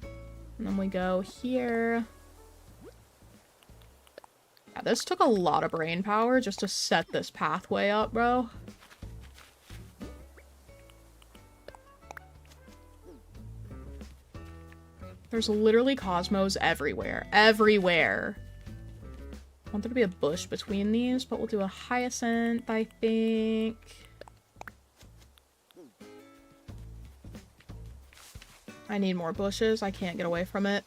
And then we go here. Yeah, this took a lot of brain power just to set this pathway up, bro. There's literally cosmos everywhere. Everywhere! I want there to be a bush between these, but we'll do a hyacinth, I think. I need more bushes. I can't get away from it.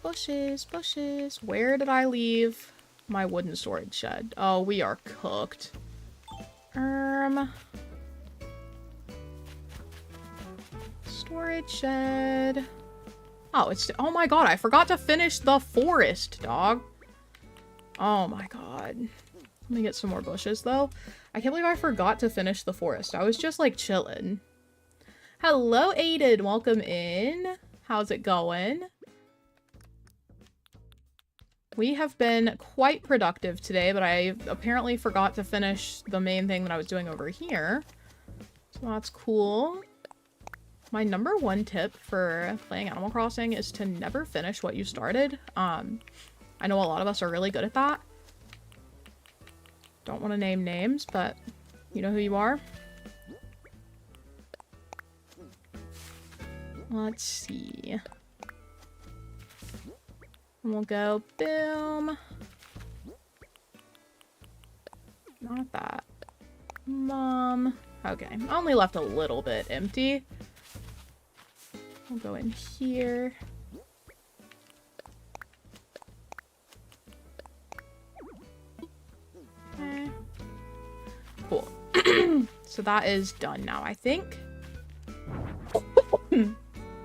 Bushes, bushes. Where did I leave my wooden storage shed? Oh, we are cooked. Storage shed. Oh, it's... Oh my god, I forgot to finish the forest, dog. Oh my god. Let me get some more bushes, though. I can't believe I forgot to finish the forest. I was just, like, chilling. Hello, Aiden. Welcome in. How's it going? We have been quite productive today, but I apparently forgot to finish the main thing that I was doing over here. So that's cool. My number 1 tip for playing Animal Crossing is to never finish what you started. I know a lot of us are really good at that. Don't want to name names, but you know who you are. Let's see. And we'll go boom. Not that. Mom. Okay, I only left a little bit empty. We'll go in here. Okay. Cool. So that is done now, I think.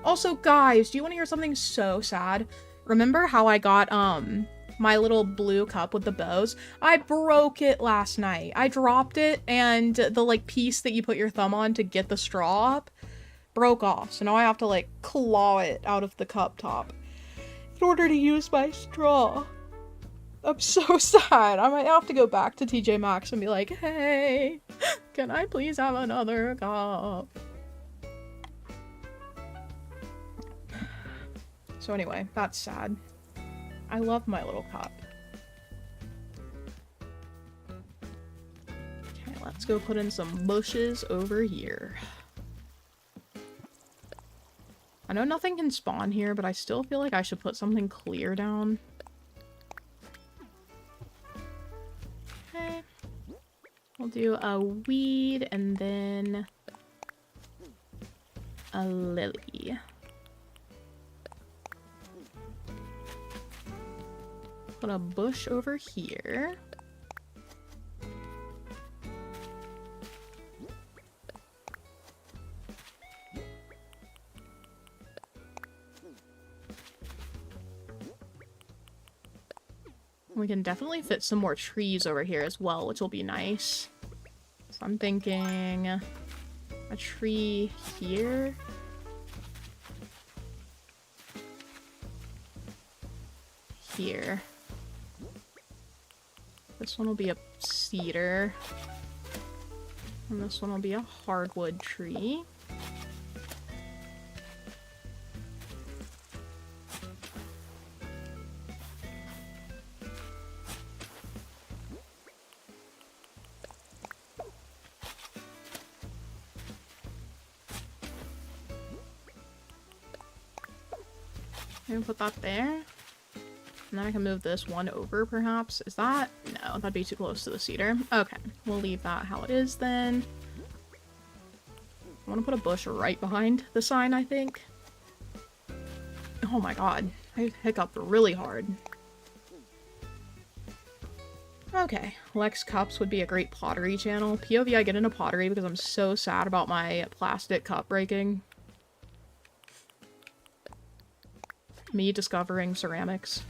Also, guys, do you want to hear something so sad? Remember how I got, my little blue cup with the bows? I broke it last night. I dropped it, and the, like, piece that you put your thumb on to get the straw up broke off. So now I have to, like, claw it out of the cup top in order to use my straw. I'm so sad. I might have to go back to TJ Maxx and be like, hey, can I please have another cup? So anyway, that's sad. I love my little cup. Okay, let's go put in some bushes over here. I know nothing can spawn here, but I still feel like I should put something clear down. Okay. We'll do a weed and then a lily. Put a bush over here. We can definitely fit some more trees over here as well, which will be nice. So I'm thinking a tree here. Here. This one will be a cedar. And this one will be a hardwood tree. Maybe put that there. And then I can move this one over, perhaps. Is that? No, that'd be too close to the cedar. Okay, we'll leave that how it is then. I want to put a bush right behind the sign, I think. Oh my god, I hiccuped really hard. Okay, Lex Cups would be a great pottery channel. POV, I get into pottery because I'm so sad about my plastic cup breaking. Me discovering ceramics.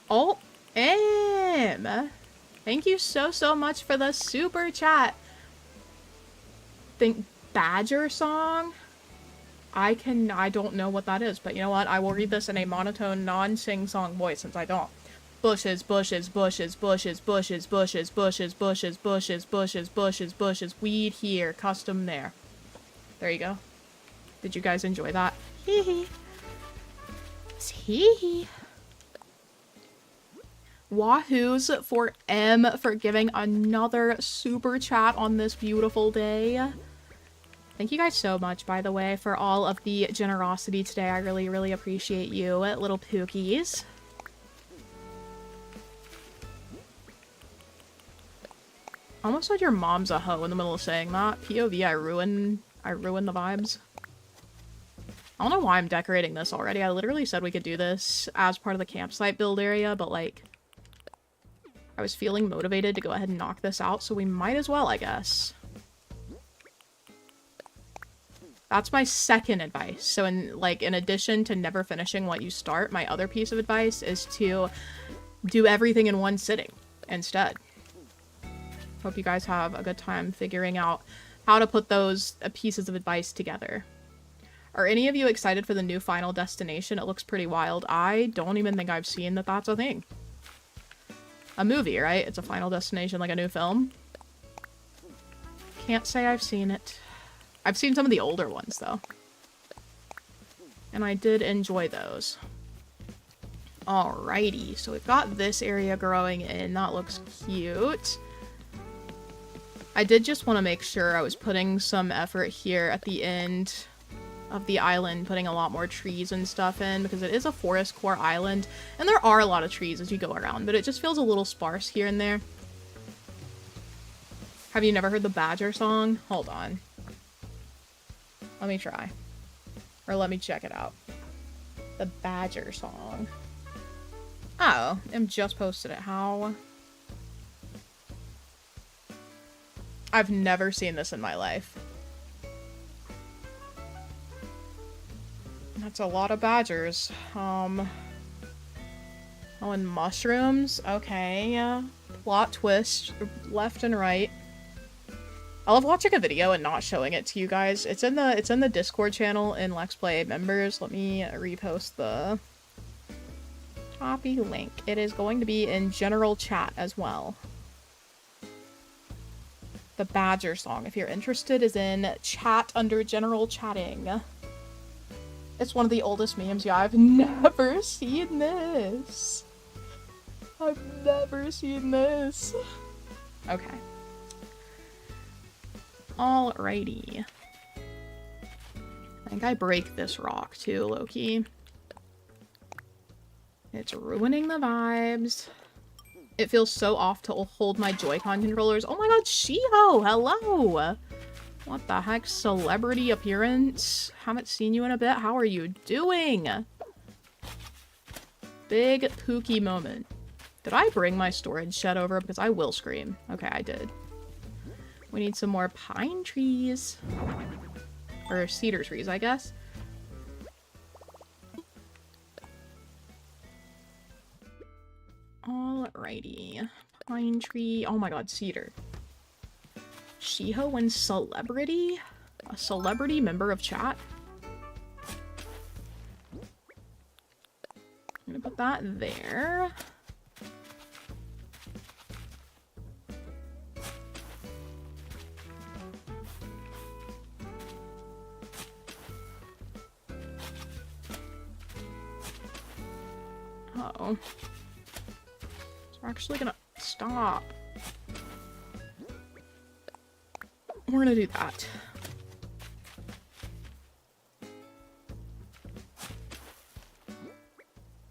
Oh, M! Thank you so much for the super chat. Think Badger song? I don't know what that is, but you know what? I will read this in a monotone, non-sing-song voice since I don't. Bushes, bushes, bushes, bushes, bushes, bushes, bushes, bushes, bushes, bushes, bushes, bushes, weed here, custom there. There you go. Did you guys enjoy that? Hee hee. Hee hee. Wahoo's for M for giving another super chat on this beautiful day. Thank you guys so much, by the way, for all of the generosity today. I really, really appreciate you, little pookies. Almost said your mom's a hoe in the middle of saying that. POV, I ruin the vibes. I don't know why I'm decorating this already. I literally said we could do this as part of the campsite build area, but like, I was feeling motivated to go ahead and knock this out, so we might as well, I guess. That's my second advice. So in addition to never finishing what you start, my other piece of advice is to do everything in one sitting instead. Hope you guys have a good time figuring out how to put those pieces of advice together. Are any of you excited for the new Final Destination? It looks pretty wild. I don't even think I've seen that that's a thing. A movie, right? It's a Final Destination, like a new film. Can't say I've seen it. I've seen some of the older ones, though. And I did enjoy those. Alrighty, so we've got this area growing in. That looks cute. I did just want to make sure I was putting some effort here at the end of the island, putting a lot more trees and stuff in, because it is a forest core island, and there are a lot of trees as you go around, but it just feels a little sparse here and there. Have you never heard the Badger song? Hold on. Let me try. Or let me check it out. The Badger song. Oh, I'm just posted it. How? I've never seen this in my life. That's a lot of badgers. Oh, and mushrooms? Okay, plot twist, left and right. I love watching a video and not showing it to you guys. It's in the Discord channel in Let's Play members. Let me repost the copy link. It is going to be in general chat as well. The Badger song, if you're interested, is in chat under general chatting. It's one of the oldest memes. Yeah, I've never seen this. I've never seen this. Okay. Alrighty. I think I break this rock too, Loki. It's ruining the vibes. It feels so off to hold my Joy-Con controllers. Oh my god, Shiho! Hello! What the heck? Celebrity appearance? Haven't seen you in a bit. How are you doing? Big Pookie moment. Did I bring my storage shed over? Because I will scream. Okay, I did. We need some more pine trees. Or cedar trees, I guess. Alrighty. Pine tree. Oh my god, cedar. Shiho and celebrity? A celebrity member of chat? I'm gonna put that there. Uh-oh. So we're actually gonna stop. We're gonna do that.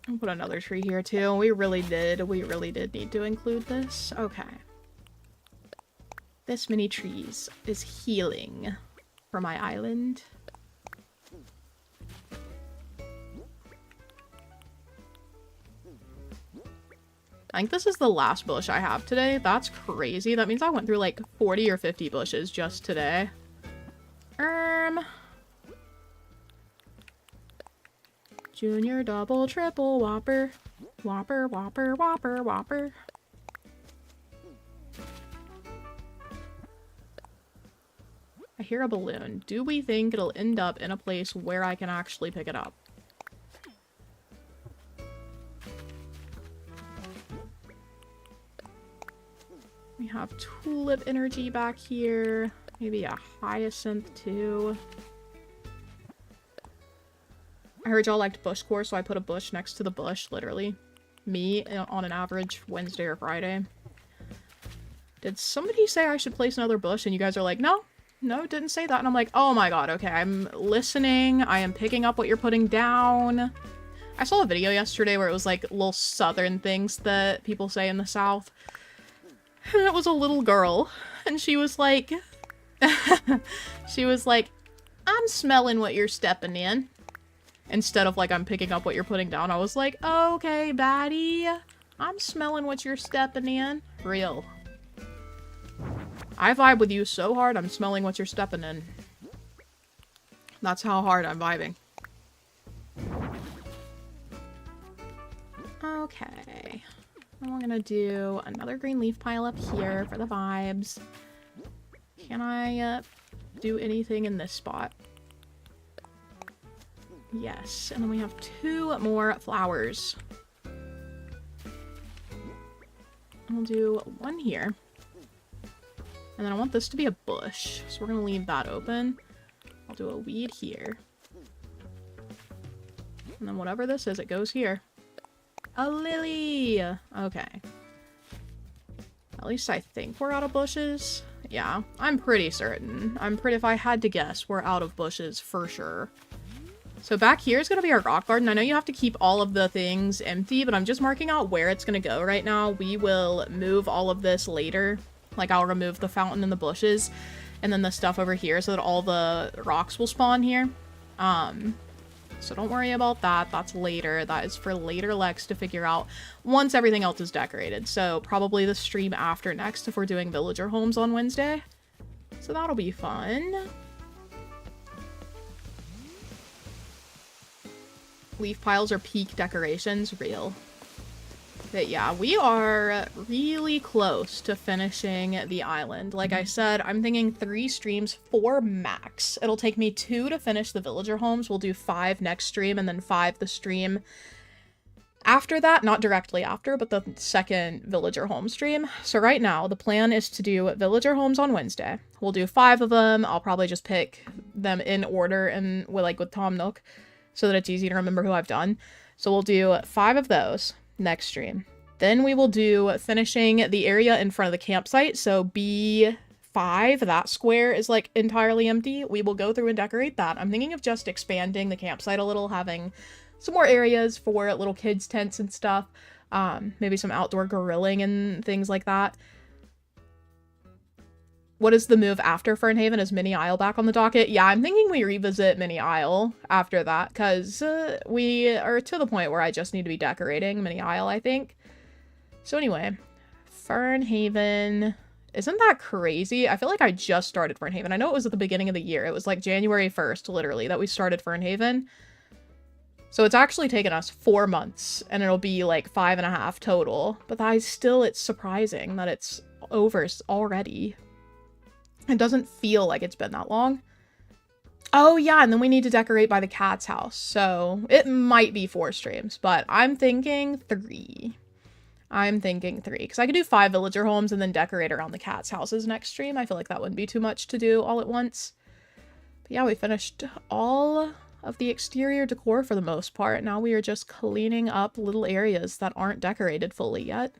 I'll put another tree here too. We really did need to include this. Okay. This many trees is healing for my island. I think this is the last bush I have today. That's crazy. That means I went through like 40 or 50 bushes just today. Junior double triple whopper. Whopper, whopper, whopper, whopper. I hear a balloon. Do we think it'll end up in a place where I can actually pick it up? We have tulip energy back here. Maybe a hyacinth too. I heard y'all liked bush core, so I put a bush next to the bush, literally. Me, on an average Wednesday or Friday. Did somebody say I should place another bush? And you guys are like, no, didn't say that. And I'm like, oh my god, okay, I'm listening. I am picking up what you're putting down. I saw a video yesterday where it was like little southern things that people say in the South. And it was a little girl. And she was like, I'm smelling what you're stepping in. Instead of like, I'm picking up what you're putting down, I was like, okay, baddie. I'm smelling what you're stepping in. Real. I vibe with you so hard, I'm smelling what you're stepping in. That's how hard I'm vibing. Okay. And we're gonna do another green leaf pile up here for the vibes. Can I do anything in this spot? Yes, and then we have 2 more flowers. We'll do 1 here. And then I want this to be a bush, so we're gonna leave that open. I'll do a weed here. And then whatever this is, it goes here. A lily! Okay. At least I think we're out of bushes. Yeah, I'm pretty certain. If I had to guess, we're out of bushes for sure. So back here is going to be our rock garden. I know you have to keep all of the things empty, but I'm just marking out where it's going to go right now. We will move all of this later. Like, I'll remove the fountain and the bushes, and then the stuff over here so that all the rocks will spawn here. So don't worry about that. That's later. That is for later Lex to figure out once everything else is decorated. So probably the stream after next if we're doing villager homes on Wednesday. So that'll be fun. Leaf piles are peak decorations. Real. But yeah, we are really close to finishing the island. Like I said, I'm thinking 3 streams, 4 max. It'll take me 2 to finish the villager homes. We'll do 5 next stream and then 5 the stream after that. Not directly after, but the second villager home stream. So right now, the plan is to do villager homes on Wednesday. We'll do 5 of them. I'll probably just pick them in order and with Tom Nook so that it's easy to remember who I've done. So we'll do 5 of those next stream. Then we will do finishing the area in front of the campsite. So B5, that square is like entirely empty. We will go through and decorate that. I'm thinking of just expanding the campsite a little, having some more areas for little kids tents and stuff. Maybe some outdoor grilling and things like that. What is the move after Fernhaven? Is Mini Isle back on the docket? Yeah, I'm thinking we revisit Mini Isle after that, because we are to the point where I just need to be decorating Mini Isle, I think. So anyway, Fernhaven. Isn't that crazy? I feel like I just started Fernhaven. I know it was at the beginning of the year. It was like January 1st, literally, that we started Fernhaven. So it's actually taken us 4 months, and it'll be like 5.5 total. But it's surprising that it's over already. It doesn't feel like it's been that long. Oh yeah, and then we need to decorate by the cat's house. So it might be 4 streams, but I'm thinking 3. Because I could do 5 villager homes and then decorate around the cat's houses next stream. I feel like that wouldn't be too much to do all at once. But yeah, we finished all of the exterior decor for the most part. Now we are just cleaning up little areas that aren't decorated fully yet.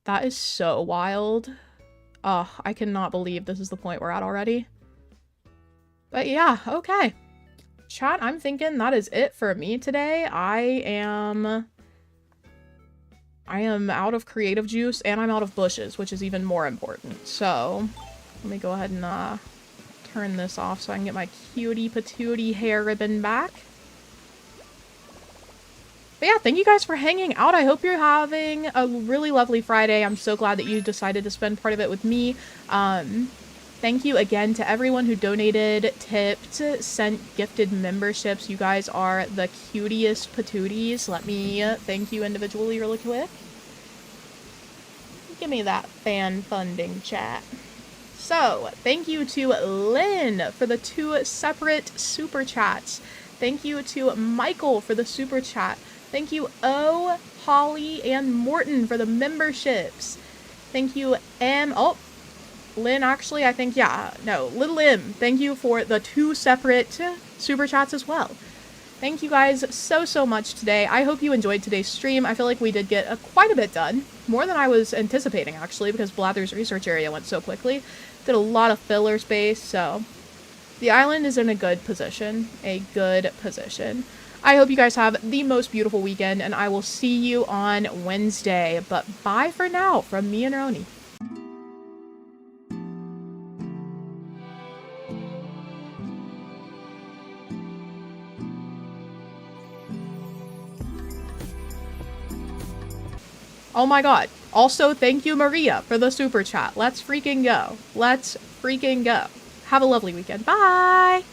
That is so wild. Oh, I cannot believe this is the point we're at already. But yeah, okay. Chat, I'm thinking that is it for me today. I am out of creative juice and I'm out of bushes, which is even more important. So let me go ahead and turn this off so I can get my cutie patootie hair ribbon back. But yeah, thank you guys for hanging out. I hope you're having a really lovely Friday. I'm so glad that you decided to spend part of it with me. Thank you again to everyone who donated, tipped, sent gifted memberships. You guys are the cutest patooties. Let me thank you individually really quick. Give me that fan funding, chat. So, thank you to Lynn for the 2 separate super chats. Thank you to Michael for the super chat. Thank you, O, Holly, and Morton for the memberships. Thank you, M. Oh, Lynn, actually, I think, yeah. No, Little M. Thank you for the 2 separate super chats as well. Thank you guys so much today. I hope you enjoyed today's stream. I feel like we did get quite a bit done. More than I was anticipating, actually, because Blathers research area went so quickly. Did a lot of filler space, so the island is in a good position. I hope you guys have the most beautiful weekend, and I will see you on Wednesday. But bye for now from me and Roni. Oh my god. Also, thank you, Maria, for the super chat. Let's freaking go. Have a lovely weekend. Bye!